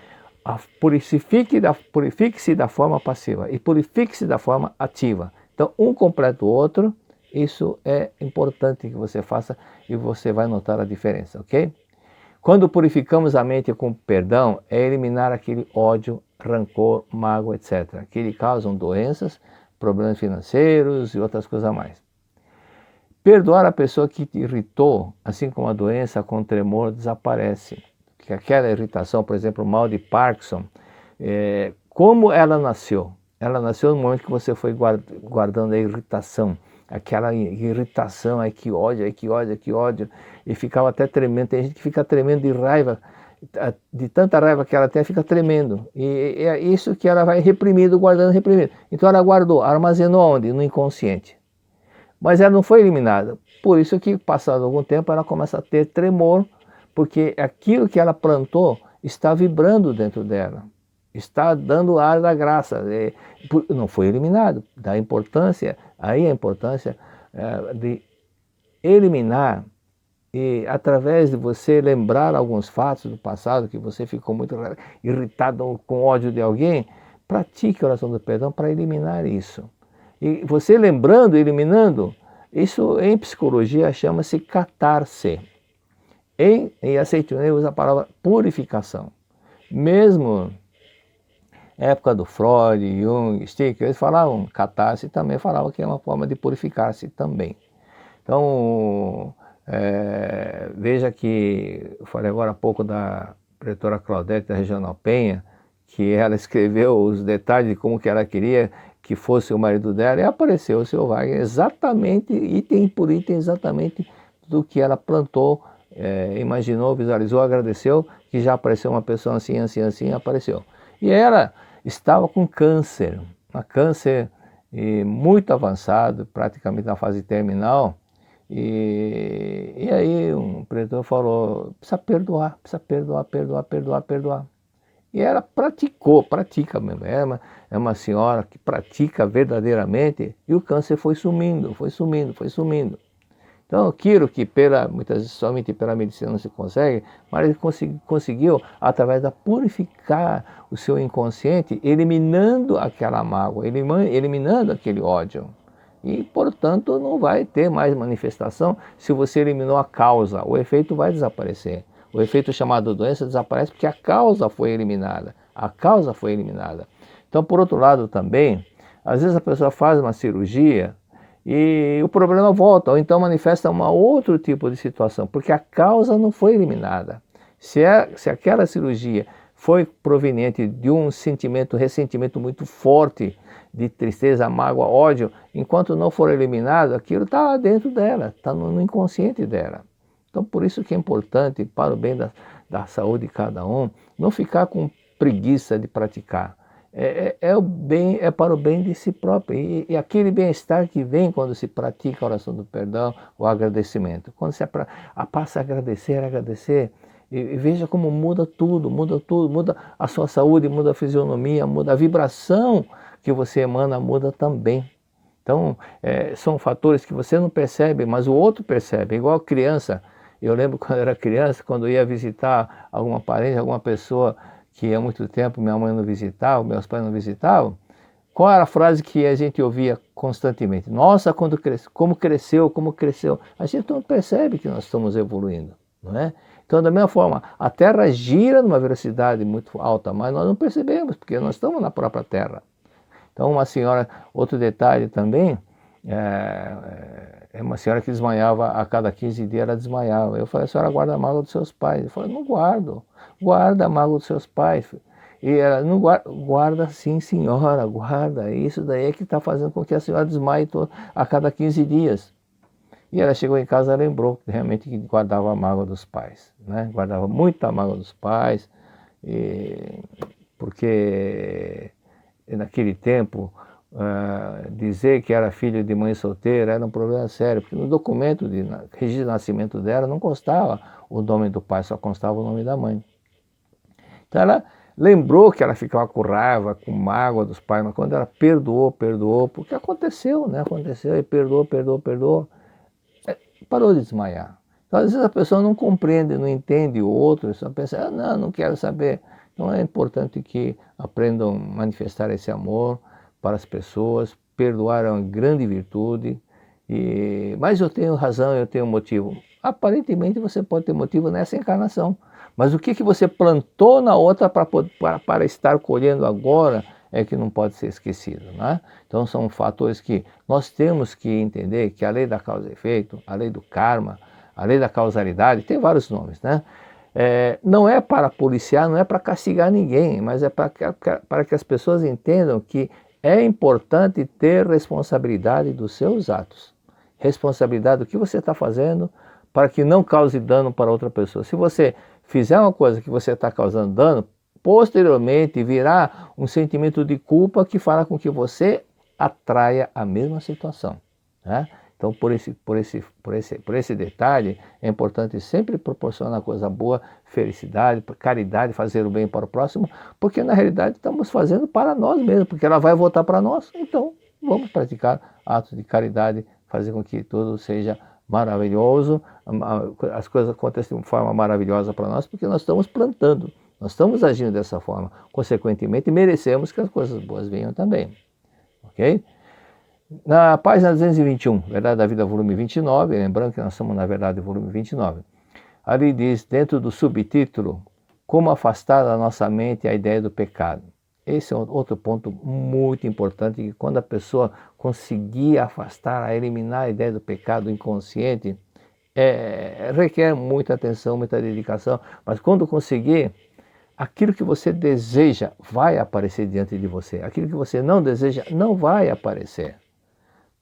purifique-se da forma passiva e purifique-se da forma ativa. Então, um completa o outro, isso é importante que você faça e você vai notar a diferença, ok? Quando purificamos a mente com perdão, é eliminar aquele ódio, rancor, mágoa, etc., que lhe causam doenças, problemas financeiros e outras coisas a mais. Perdoar a pessoa que te irritou, assim como a doença com tremor, desaparece. Que aquela irritação, por exemplo, o mal de Parkinson, como ela nasceu? Ela nasceu no momento que você foi guardando a irritação, aquela irritação, aí que ódio, aí que ódio, aí que ódio, e ficava até tremendo. Tem gente que fica tremendo de raiva, de tanta raiva que ela tem, fica tremendo. E é isso que ela vai reprimindo, guardando, reprimindo. Então ela guardou, armazenou onde? No inconsciente. Mas ela não foi eliminada. Por isso que, passado algum tempo, ela começa a ter tremor, porque aquilo que ela plantou está vibrando dentro dela, está dando ar da graça, não foi eliminado. Da importância, aí a importância de eliminar, e através de você lembrar alguns fatos do passado, que você ficou muito irritado com ódio de alguém, pratique a oração do perdão para eliminar isso. E você lembrando, eliminando, isso em psicologia chama-se catarse. Em Seichonen usa a palavra purificação. Mesmo na época do Freud, Jung, Sticker, eles falavam catarse, também falavam que é uma forma de purificar-se também. Então, veja que eu falei agora há pouco da pretora Claudete da Regional Penha, que ela escreveu os detalhes de como que ela queria que fosse o marido dela, e apareceu o seu Wagner exatamente, item por item, exatamente do que ela plantou, imaginou, visualizou, agradeceu, que já apareceu uma pessoa assim, assim, assim, apareceu. E ela estava com câncer, um câncer muito avançado, praticamente na fase terminal, e aí um pretor falou, precisa perdoar, perdoar. E ela pratica mesmo, é uma senhora que pratica verdadeiramente, e o câncer foi sumindo. Então, aquilo que muitas vezes somente pela medicina não se consegue, mas ele conseguiu, através da purificar o seu inconsciente, eliminando aquela mágoa, eliminando aquele ódio. E, portanto, não vai ter mais manifestação se você eliminou a causa, o efeito vai desaparecer. O efeito chamado doença desaparece porque a causa foi eliminada. Então, por outro lado também, às vezes a pessoa faz uma cirurgia e o problema volta, ou então manifesta um outro tipo de situação, porque a causa não foi eliminada. Se aquela cirurgia foi proveniente de um ressentimento muito forte, de tristeza, mágoa, ódio, enquanto não for eliminado, aquilo está lá dentro dela, está no inconsciente dela. Então, por isso que é importante, para o bem da saúde de cada um, não ficar com preguiça de praticar. É para o bem de si próprio. E aquele bem-estar que vem quando se pratica a oração do perdão, o agradecimento. Quando você passa a agradecer, e veja como muda tudo, muda a sua saúde, muda a fisionomia, muda a vibração que você emana, muda também. Então, são fatores que você não percebe, mas o outro percebe, igual criança. Eu lembro quando eu era criança, quando eu ia visitar alguma parente, alguma pessoa que há muito tempo minha mãe não visitava, meus pais não visitavam, qual era a frase que a gente ouvia constantemente? Nossa, como cresceu, como cresceu. A gente não percebe que nós estamos evoluindo, não é? Então, da mesma forma, a Terra gira numa velocidade muito alta, mas nós não percebemos, porque nós estamos na própria Terra. Então, uma senhora, outro detalhe também, é uma senhora que desmaiava a cada 15 dias, ela desmaiava. Eu falei, a senhora guarda a mágoa dos seus pais. Eu falei, não guardo, guarda a mágoa dos seus pais. E ela, não guarda, guarda sim, senhora, guarda. Isso daí é que está fazendo com que a senhora desmaie a cada 15 dias. E ela chegou em casa e lembrou realmente que guardava a mágoa dos pais, né? Guardava muita mágoa dos pais, porque naquele tempo dizer que era filho de mãe solteira era um problema sério, porque no documento de registro de nascimento dela não constava o nome do pai, só constava o nome da mãe. Então ela lembrou que ela ficava com raiva, com mágoa dos pais, mas quando ela perdoou, porque aconteceu, né? Aconteceu e perdoou, parou de desmaiar. Então, às vezes a pessoa não compreende, não entende o outro, só pensa, não quero saber. Então é importante que aprendam a manifestar esse amor para as pessoas. Perdoar é uma grande virtude, mas eu tenho razão, eu tenho motivo. Aparentemente você pode ter motivo nessa encarnação, mas o que você plantou na outra para estar colhendo agora é que não pode ser esquecido, né? Então são fatores que nós temos que entender, que a lei da causa e efeito, a lei do karma, a lei da causalidade, tem vários nomes, né? Não é para policiar, não é para castigar ninguém, mas é para que as pessoas entendam que é importante ter responsabilidade dos seus atos. Responsabilidade do que você está fazendo para que não cause dano para outra pessoa. Se você fizer uma coisa que você está causando dano, posteriormente virá um sentimento de culpa que fará com que você atraia a mesma situação, né? Então, por esse detalhe, é importante sempre proporcionar coisa boa, felicidade, caridade, fazer o bem para o próximo, porque na realidade estamos fazendo para nós mesmos, porque ela vai voltar para nós. Então, vamos praticar atos de caridade, fazer com que tudo seja maravilhoso, as coisas acontecem de forma maravilhosa para nós, porque nós estamos plantando, nós estamos agindo dessa forma. Consequentemente, merecemos que as coisas boas venham também. Ok? Na página 221, Verdade da Vida, volume 29, lembrando que nós estamos na Verdade, volume 29, ali diz, dentro do subtítulo, como afastar da nossa mente a ideia do pecado. Esse é outro ponto muito importante, que quando a pessoa conseguir afastar, eliminar a ideia do pecado inconsciente, requer muita atenção, muita dedicação, mas quando conseguir, aquilo que você deseja vai aparecer diante de você, aquilo que você não deseja não vai aparecer.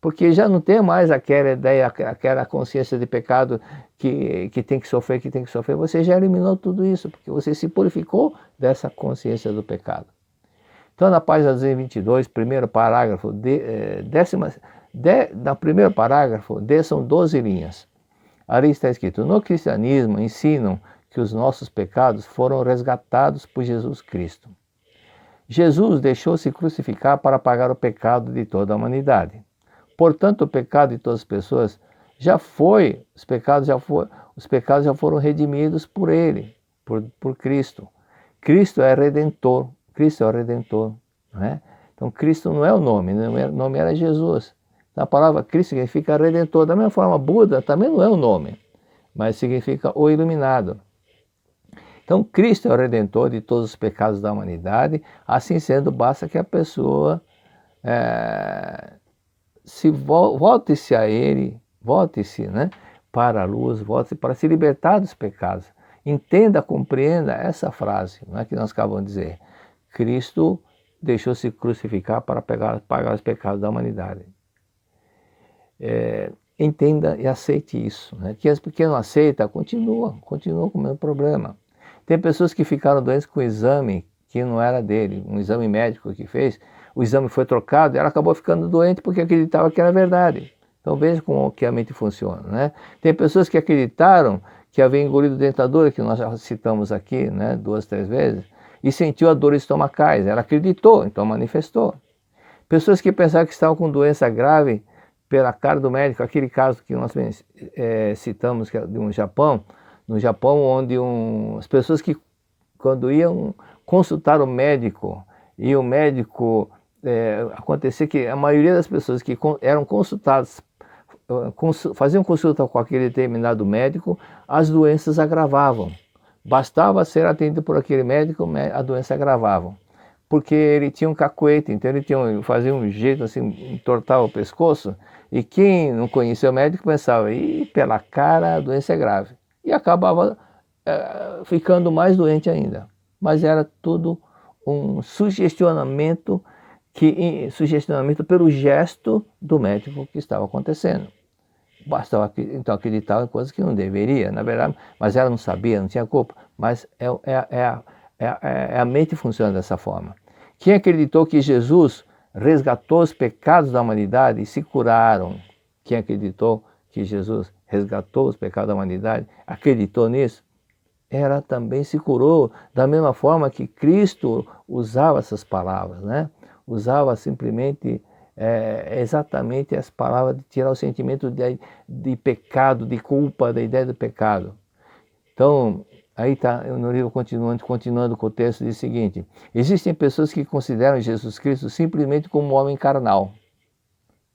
Porque já não tem mais aquela ideia, aquela consciência de pecado que tem que sofrer, Você já eliminou tudo isso, porque você se purificou dessa consciência do pecado. Então, na página 222, primeiro parágrafo, no primeiro parágrafo, são 12 linhas. Ali está escrito, no cristianismo ensinam que os nossos pecados foram resgatados por Jesus Cristo. Jesus deixou-se crucificar para pagar o pecado de toda a humanidade. Portanto, o pecado de todas as pessoas os pecados já foram redimidos por ele, por Cristo. Cristo é redentor, né? Então Cristo não é o nome, o nome era Jesus. Então, a palavra Cristo significa redentor. Da mesma forma, Buda também não é o nome, mas significa o iluminado. Então Cristo é o redentor de todos os pecados da humanidade. Assim sendo, basta que a pessoa volte-se a ele, né, para a luz, volte-se para se libertar dos pecados. Entenda, compreenda essa frase, né, que nós acabamos de dizer. Cristo deixou-se crucificar para pagar os pecados da humanidade. Entenda e aceite isso, né? Que porque não aceita, continua com o mesmo problema. Tem pessoas que ficaram doentes com um exame que não era dele, um exame médico que fez, o exame foi trocado e ela acabou ficando doente porque acreditava que era verdade. Então veja como que a mente funciona, né? Tem pessoas que acreditaram que havia engolido dentadura, que nós já citamos aqui, né, 2, 3 vezes, e sentiu a dor estomacais. Ela acreditou, então manifestou. Pessoas que pensavam que estavam com doença grave pela cara do médico, aquele caso que nós citamos, que é de no Japão, onde as pessoas que quando iam consultar o médico, e o médico, acontecia que a maioria das pessoas que eram consultadas, faziam consulta com aquele determinado médico, as doenças agravavam. Bastava ser atendido por aquele médico, a doença agravava. Porque ele tinha um cacuete, então ele fazia um jeito assim, entortava o pescoço, e quem não conhecia o médico pensava, pela cara a doença é grave. E acabava ficando mais doente ainda. Mas era tudo um sugestionamento pelo gesto do médico que estava acontecendo. Bastava então acreditar em coisas que não deveria, na verdade, mas ela não sabia, não tinha culpa. Mas a mente funciona dessa forma. Quem acreditou que Jesus resgatou os pecados da humanidade e se curaram? Quem acreditou que Jesus resgatou os pecados da humanidade, acreditou nisso, ela também se curou, da mesma forma que Cristo usava essas palavras, né? Usava simplesmente exatamente as palavras de tirar o sentimento de pecado, de culpa, da ideia do pecado. Então, aí está no livro continuando com o texto, diz o seguinte: existem pessoas que consideram Jesus Cristo simplesmente como um homem carnal,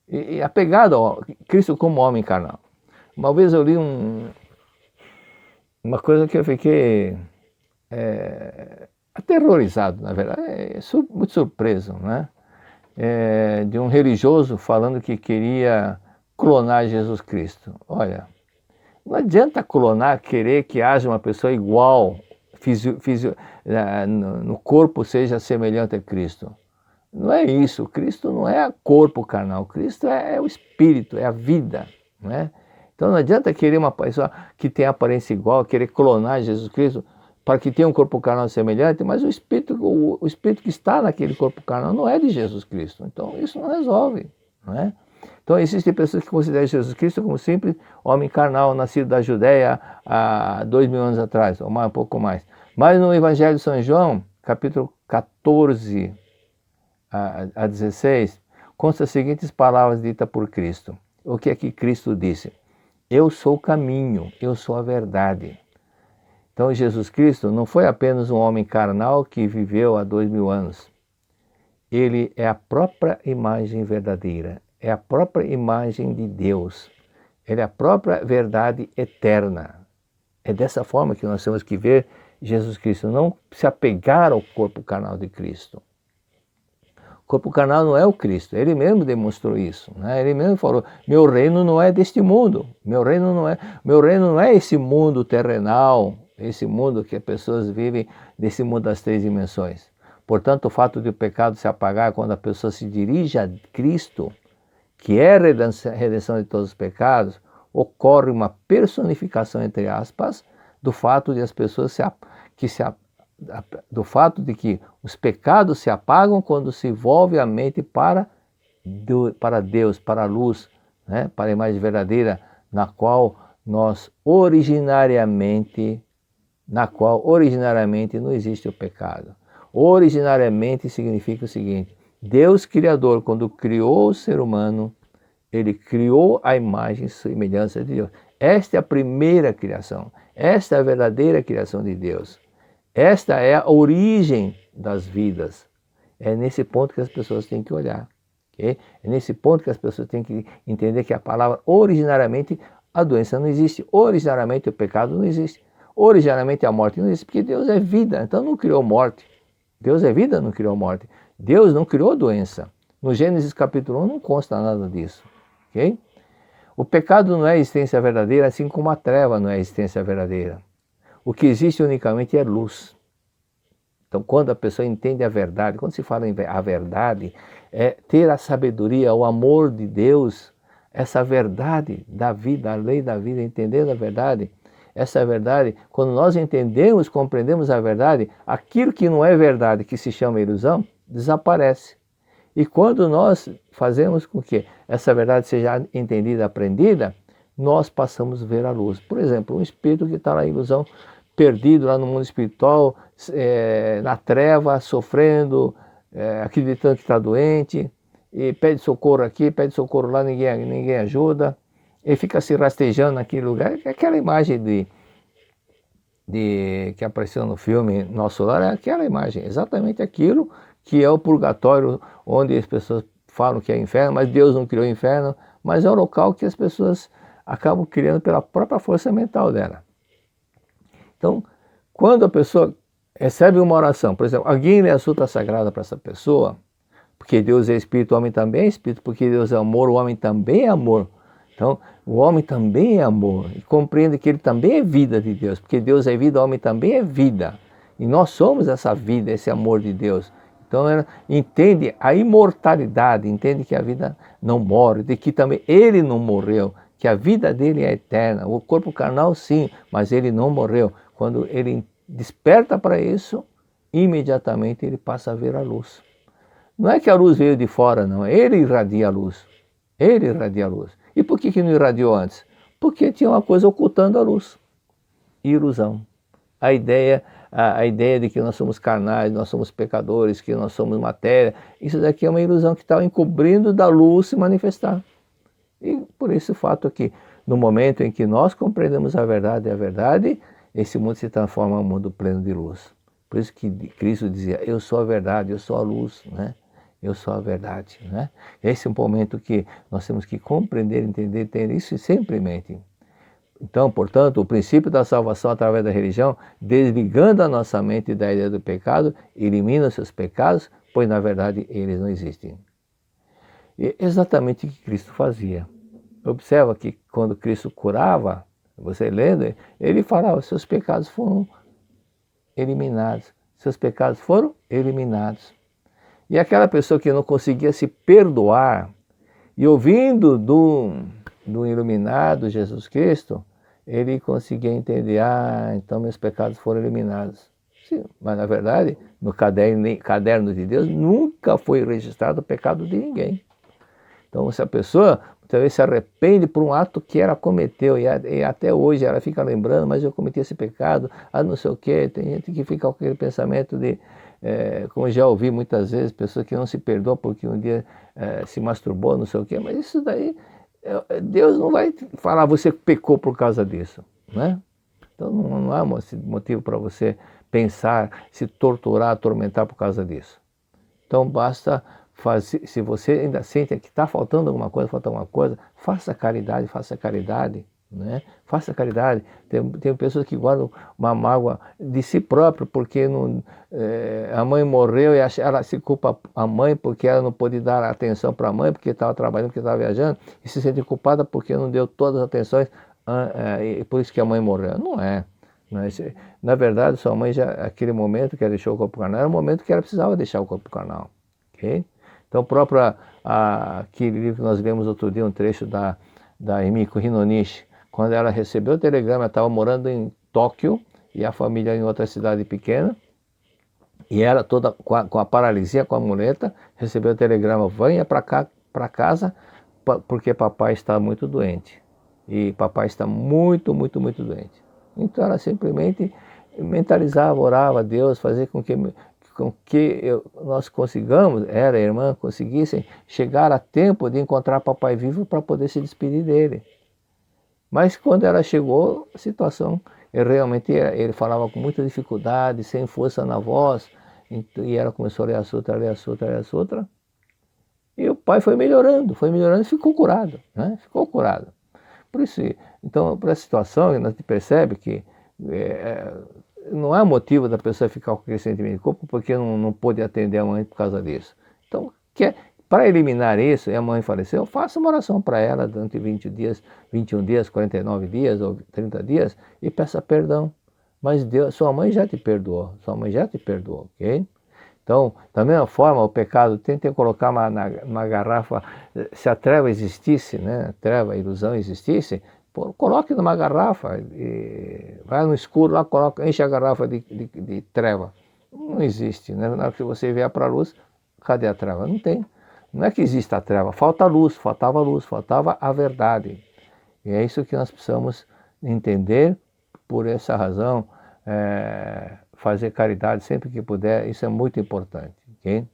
e apegado a Cristo como homem carnal. Uma vez eu li uma coisa que eu fiquei aterrorizado, na verdade, muito surpreso, né? De um religioso falando que queria clonar Jesus Cristo. Olha, não adianta clonar, querer que haja uma pessoa igual, no corpo seja semelhante a Cristo. Não é isso, Cristo não é corpo carnal, Cristo é o Espírito, é a vida, não é? Então não adianta querer uma pessoa que tenha aparência igual, querer clonar Jesus Cristo para que tenha um corpo carnal semelhante, mas o Espírito que está naquele corpo carnal não é de Jesus Cristo. Então isso não resolve, não é? Então existem pessoas que consideram Jesus Cristo como simples homem carnal, nascido da Judéia há 2000 anos atrás, ou mais, um pouco mais. Mas no Evangelho de São João, capítulo 14 a 16, consta as seguintes palavras ditas por Cristo. O que é que Cristo disse? Eu sou o caminho, eu sou a verdade. Então Jesus Cristo não foi apenas um homem carnal que viveu há 2000 anos. Ele é a própria imagem verdadeira, é a própria imagem de Deus. Ele é a própria verdade eterna. É dessa forma que nós temos que ver Jesus Cristo, não se apegar ao corpo carnal de Cristo. O corpo carnal não é o Cristo, ele mesmo demonstrou isso, né? Ele mesmo falou, meu reino não é deste mundo, meu reino não é esse mundo terrenal, esse mundo que as pessoas vivem, desse mundo das três dimensões. Portanto, o fato de o pecado se apagar quando a pessoa se dirige a Cristo, que é a redenção de todos os pecados, ocorre uma personificação, entre aspas, do fato de as pessoas do fato de que os pecados se apagam quando se volve a mente para Deus, para a luz, né? Para a imagem verdadeira, na qual originariamente não existe o pecado. Originariamente significa o seguinte: Deus Criador, quando criou o ser humano, ele criou a imagem e semelhança de Deus. Esta é a primeira criação, esta é a verdadeira criação de Deus. Esta é a origem das vidas. É nesse ponto que as pessoas têm que olhar. Okay? É nesse ponto que as pessoas têm que entender que a palavra originariamente, a doença não existe, originariamente o pecado não existe, originariamente a morte não existe, porque Deus é vida, então não criou morte. Deus é vida, não criou morte. Deus não criou doença. No Gênesis capítulo 1 não consta nada disso. Okay? O pecado não é a existência verdadeira, assim como a treva não é a existência verdadeira. O que existe unicamente é luz. Então, quando a pessoa entende a verdade, quando se fala em a verdade, é ter a sabedoria, o amor de Deus, essa verdade da vida, a lei da vida, entendendo a verdade, essa verdade, quando nós entendemos, compreendemos a verdade, aquilo que não é verdade, que se chama ilusão, desaparece. E quando nós fazemos com que essa verdade seja entendida, aprendida, nós passamos a ver a luz. Por exemplo, um espírito que está na ilusão, perdido lá no mundo espiritual, na treva, sofrendo, acreditando que está doente, e pede socorro aqui, pede socorro lá, ninguém ajuda, e fica se rastejando naquele lugar. Aquela imagem que apareceu no filme Nosso Lar é aquela imagem, exatamente aquilo que é o purgatório, onde as pessoas falam que é inferno, mas Deus não criou o inferno, mas é um local que as pessoas acabam criando pela própria força mental dela. Então, quando a pessoa recebe uma oração, por exemplo, alguém lê a Sutra Sagrada para essa pessoa, porque Deus é Espírito, o homem também é Espírito, porque Deus é amor, o homem também é amor. Então, o homem também é amor, e compreende que ele também é vida de Deus, porque Deus é vida, o homem também é vida. E nós somos essa vida, esse amor de Deus. Então, ela entende a imortalidade, entende que a vida não morre, de que também ele não morreu, que a vida dele é eterna. O corpo carnal, sim, mas ele não morreu. Quando ele desperta para isso, imediatamente ele passa a ver a luz. Não é que a luz veio de fora, não. Ele irradia a luz. Ele irradia a luz. E por que não irradiou antes? Porque tinha uma coisa ocultando a luz. Ilusão. A ideia de que nós somos carnais, nós somos pecadores, que nós somos matéria. Isso daqui é uma ilusão que está encobrindo da luz se manifestar. E por esse fato que no momento em que nós compreendemos a verdade, esse mundo se transforma em um mundo pleno de luz. Por isso que Cristo dizia, eu sou a verdade, eu sou a luz, né? Eu sou a verdade, né? Esse é um momento que nós temos que compreender, entender, ter isso sempre em mente. Então, portanto, o princípio da salvação através da religião, desligando a nossa mente da ideia do pecado, elimina seus pecados, pois na verdade eles não existem. E exatamente o que Cristo fazia. Observa que quando Cristo curava, você lendo, ele falava, seus pecados foram eliminados. Seus pecados foram eliminados. E aquela pessoa que não conseguia se perdoar, e ouvindo do iluminado Jesus Cristo, ele conseguia entender, então meus pecados foram eliminados. Sim, mas na verdade, no caderno de Deus, nunca foi registrado o pecado de ninguém. Então, se a pessoa talvez se arrepende por um ato que ela cometeu, e até hoje ela fica lembrando, mas eu cometi esse pecado, não sei o quê, tem gente que fica com aquele pensamento de, como já ouvi muitas vezes, pessoas que não se perdoam porque um dia se masturbou, não sei o quê, mas isso daí, Deus não vai falar, você pecou por causa disso, né? Então não há motivo para você pensar, se torturar, atormentar por causa disso. Então basta fazer, se você ainda sente que está faltando alguma coisa, faça caridade, né? Faça caridade. Tem pessoas que guardam uma mágoa de si próprio, porque a mãe morreu e ela se culpa a mãe porque ela não pôde dar atenção para a mãe, porque estava trabalhando, porque estava viajando, e se sente culpada porque não deu todas as atenções, e por isso que a mãe morreu. Não é. Na verdade, sua mãe, aquele momento que ela deixou o corpo carnal, era o momento que ela precisava deixar o corpo carnal. Okay? Então, aquele livro que nós lemos outro dia, um trecho da Emiko Hinonishi, quando ela recebeu o telegrama, ela estava morando em Tóquio, e a família em outra cidade pequena, e ela toda com a paralisia, com a muleta, recebeu o telegrama, venha para cá, para casa, porque papai está muito doente. E papai está muito, muito, muito doente. Então ela simplesmente mentalizava, orava a Deus, fazia com que nós consigamos, ela e a irmã, conseguissem chegar a tempo de encontrar papai vivo para poder se despedir dele. Mas quando ela chegou, a situação, ele falava com muita dificuldade, sem força na voz, e ela começou a ler a sutra, e o pai foi melhorando e ficou curado, né? Ficou curado. Por isso, então, por essa situação, a gente percebe que não há motivo da pessoa ficar com aquele sentimento de culpa porque não pôde atender a mãe por causa disso. Então, para eliminar isso, e a mãe faleceu, faça uma oração para ela durante 20 dias, 21 dias, 49 dias ou 30 dias e peça perdão. Mas sua mãe já te perdoou, ok? Então, da mesma forma, o pecado, tente colocar uma garrafa, se a treva existisse, né? A treva, a ilusão existisse, coloque numa garrafa, vai no escuro lá, enche a garrafa de treva. Não existe, né? Na hora que você vier para a luz, cadê a treva? Não tem. Não é que exista a treva, falta luz, faltava a verdade. E é isso que nós precisamos entender, por essa razão, fazer caridade sempre que puder, isso é muito importante, ok?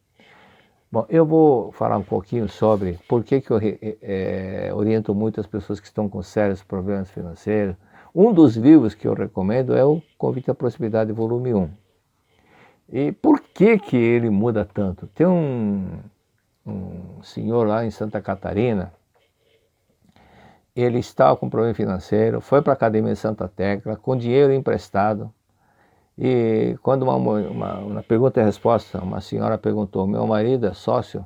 Bom, eu vou falar um pouquinho sobre por que eu oriento muito as pessoas que estão com sérios problemas financeiros, Um dos livros que eu recomendo é o Convite à Prosperidade, volume 1. E por que que ele muda tanto? Tem um senhor lá em Santa Catarina, ele estava com problema financeiro, foi para a Academia de Santa Tecla, com dinheiro emprestado, e quando uma pergunta e resposta, uma senhora perguntou, meu marido é sócio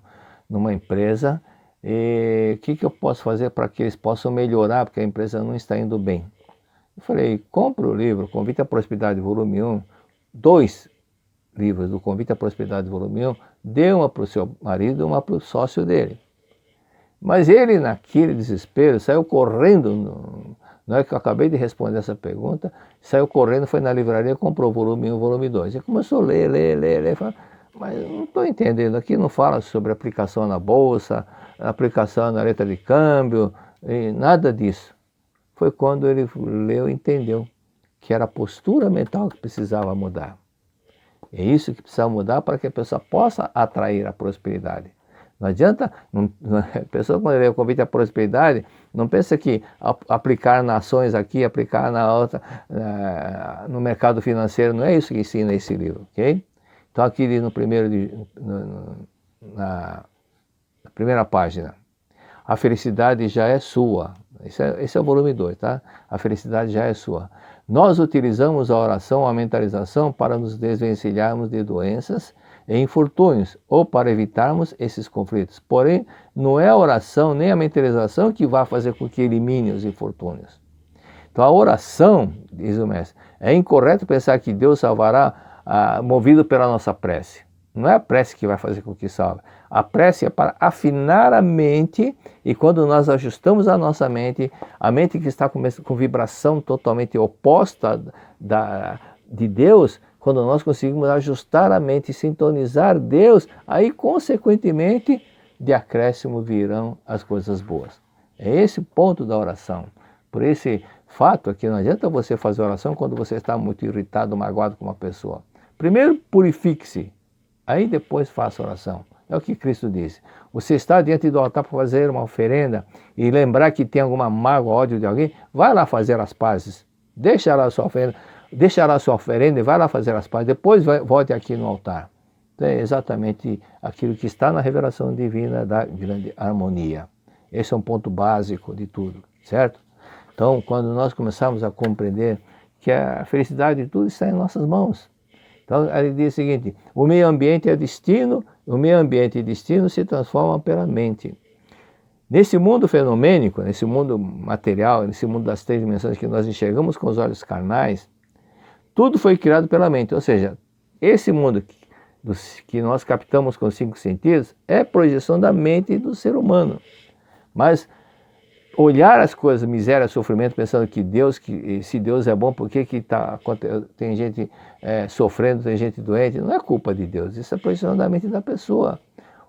numa empresa, e o que eu posso fazer para que eles possam melhorar, porque a empresa não está indo bem? Eu falei, compre o livro, Convite à Prosperidade, volume 1, 2 livros do Convite à Prosperidade, volume 1, dê uma para o seu marido e uma para o sócio dele. Mas ele, naquele desespero, saiu correndo, não é que eu acabei de responder essa pergunta, saiu correndo, foi na livraria, comprou o volume 1 e o volume 2. E começou a ler, falou, mas não estou entendendo, aqui não fala sobre aplicação na bolsa, aplicação na letra de câmbio, nada disso. Foi quando ele leu e entendeu que era a postura mental que precisava mudar. É isso que precisa mudar para que a pessoa possa atrair a prosperidade. Não adianta, a pessoa quando lê o Convite à Prosperidade, não pensa que aplicar nas ações aqui, aplicar na outra, no mercado financeiro, não é isso que ensina esse livro, ok? Então aqui no na primeira página, a felicidade já é sua. Esse é o volume 2, tá? A felicidade já é sua. Nós utilizamos a oração, a mentalização para nos desvencilharmos de doenças e infortúnios, ou para evitarmos esses conflitos. Porém, não é a oração nem a mentalização que vai fazer com que elimine os infortúnios. Então a oração, diz o mestre, é incorreto pensar que Deus salvará movido pela nossa prece. Não é a prece que vai fazer com que salve. A prece é para afinar a mente, e quando nós ajustamos a nossa mente, a mente que está com vibração totalmente oposta de Deus, quando nós conseguimos ajustar a mente e sintonizar Deus, aí consequentemente de acréscimo virão as coisas boas. É esse o ponto da oração. Por esse fato aqui, não adianta você fazer oração quando você está muito irritado, magoado com uma pessoa. Primeiro purifique-se, aí depois faça oração. É o que Cristo disse. Você está diante do altar para fazer uma oferenda e lembrar que tem alguma mágoa, ódio de alguém, vai lá fazer as pazes. Deixa lá a sua oferenda e vai lá fazer as pazes. Depois volte aqui no altar. Então é exatamente aquilo que está na revelação divina da grande harmonia. Esse é um ponto básico de tudo, certo? Então, quando nós começamos a compreender que a felicidade de tudo está em nossas mãos. Então, ele diz o seguinte, o meio ambiente é destino, o meio ambiente e destino se transformam pela mente. Nesse mundo fenomênico, nesse mundo material, nesse mundo das 3 dimensões que nós enxergamos com os olhos carnais, tudo foi criado pela mente. Ou seja, esse mundo que nós captamos com os 5 sentidos é projeção da mente do ser humano. Mas olhar as coisas, miséria, sofrimento, pensando que se Deus é bom, por que tem gente sofrendo, tem gente doente? Não é culpa de Deus, isso é projeção da mente da pessoa.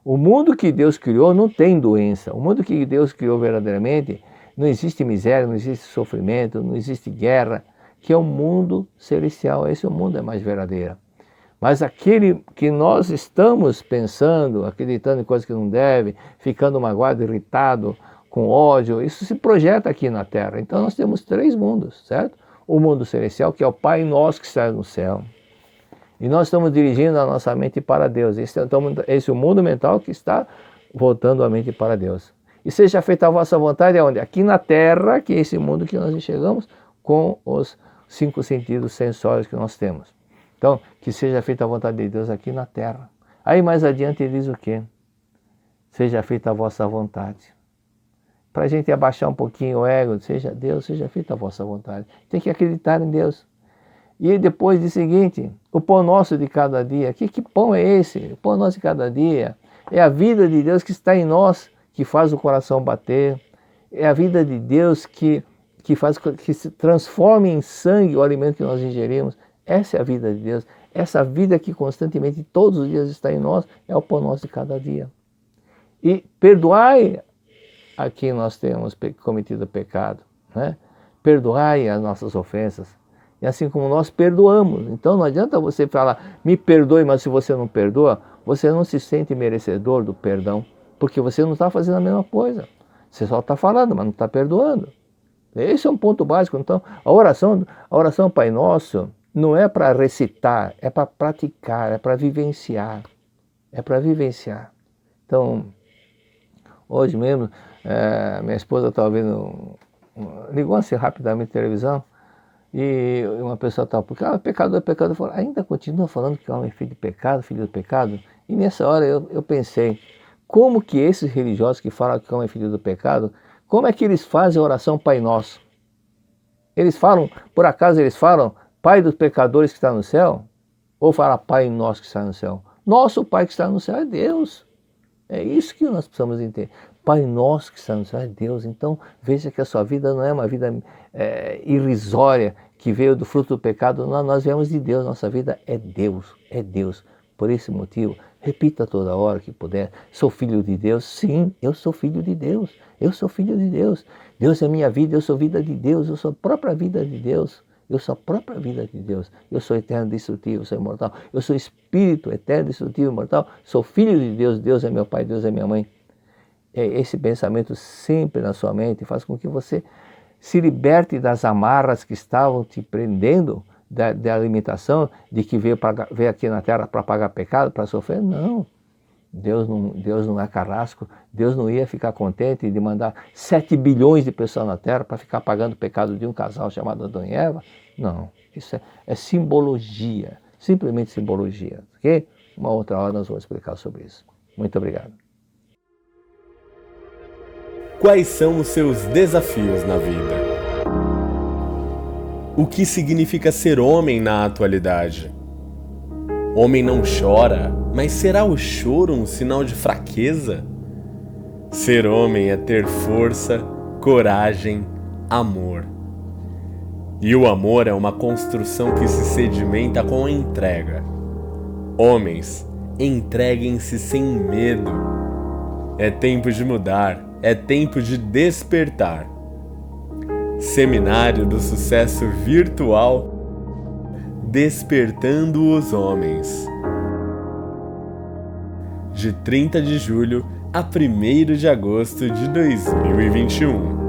O mundo que Deus criou não tem doença. O mundo que Deus criou verdadeiramente, não existe miséria, não existe sofrimento, não existe guerra, que é o mundo celestial. Esse é o mundo mais verdadeiro. Mas aquele que nós estamos pensando, acreditando em coisas que não deve, ficando magoado, irritado, com ódio, isso se projeta aqui na Terra. Então nós temos 3 mundos, certo? O mundo celestial, que é o Pai nosso que está no céu. E nós estamos dirigindo a nossa mente para Deus. Esse é o mundo mental que está voltando a mente para Deus. E seja feita a vossa vontade aonde? Aqui na Terra, que é esse mundo que nós enxergamos, com os 5 sentidos sensórios que nós temos. Então, que seja feita a vontade de Deus aqui na Terra. Aí mais adiante ele diz o quê? Seja feita a vossa vontade. Para a gente abaixar um pouquinho o ego, seja Deus, seja feita a vossa vontade. Tem que acreditar em Deus. E depois diz o seguinte, o pão nosso de cada dia. Que pão é esse? O pão nosso de cada dia é a vida de Deus que está em nós, que faz o coração bater. É a vida de Deus que faz que se transforme em sangue o alimento que nós ingerimos. Essa é a vida de Deus. Essa vida que constantemente, todos os dias está em nós, é o pão nosso de cada dia. E perdoai a quem nós temos cometido pecado, né? Perdoai as nossas ofensas, e assim como nós perdoamos. Então não adianta você falar, me perdoe, mas se você não perdoa, você não se sente merecedor do perdão, porque você não está fazendo a mesma coisa. Você só está falando, mas não está perdoando. Esse é um ponto básico. Então, a oração Pai Nosso não é para recitar, é para praticar, é para vivenciar. É para vivenciar. Então, hoje mesmo, minha esposa estava vendo, ligou assim rapidamente a televisão, e uma pessoa estava, porque pecador, falou, ainda continua falando que o homem é filho de pecado, filho do pecado? E nessa hora eu pensei, como que esses religiosos que falam que o homem é filho do pecado, como é que eles fazem a oração Pai Nosso? Eles falam, por acaso eles falam, Pai dos pecadores que está no céu? Ou fala Pai Nosso que está no céu? Nosso Pai que está no céu é Deus. É isso que nós precisamos entender. Pai Nosso que está no céu é Deus. Então veja que a sua vida não é uma vida irrisória que veio do fruto do pecado. Nós viemos de Deus, nossa vida é Deus, é Deus. Por esse motivo, repita toda hora que puder, sou filho de Deus. Sim, eu sou filho de Deus, eu sou filho de Deus. Deus é minha vida, eu sou vida de Deus, eu sou a própria vida de Deus. Eu sou a própria vida de Deus. Eu sou eterno, destrutivo, sou imortal. Eu sou espírito eterno, destrutivo, imortal. Sou filho de Deus. Deus é meu pai, Deus é minha mãe. Esse pensamento sempre na sua mente faz com que você se liberte das amarras que estavam te prendendo, da limitação de que veio aqui na terra para pagar pecado, para sofrer. Não. Deus não é carrasco. Deus não ia ficar contente de mandar 7 bilhões de pessoas na terra para ficar pagando o pecado de um casal chamado Adão e Eva. Não, isso é simbologia, simplesmente simbologia, ok? Uma outra hora nós vamos explicar sobre isso. Muito obrigado. Quais são os seus desafios na vida? O que significa ser homem na atualidade? Homem não chora, mas será o choro um sinal de fraqueza? Ser homem é ter força, coragem, amor. E o amor é uma construção que se sedimenta com a entrega. Homens, entreguem-se sem medo. É tempo de mudar, é tempo de despertar. Seminário do Sucesso Virtual Despertando os Homens. De 30 de julho a 1º de agosto de 2021.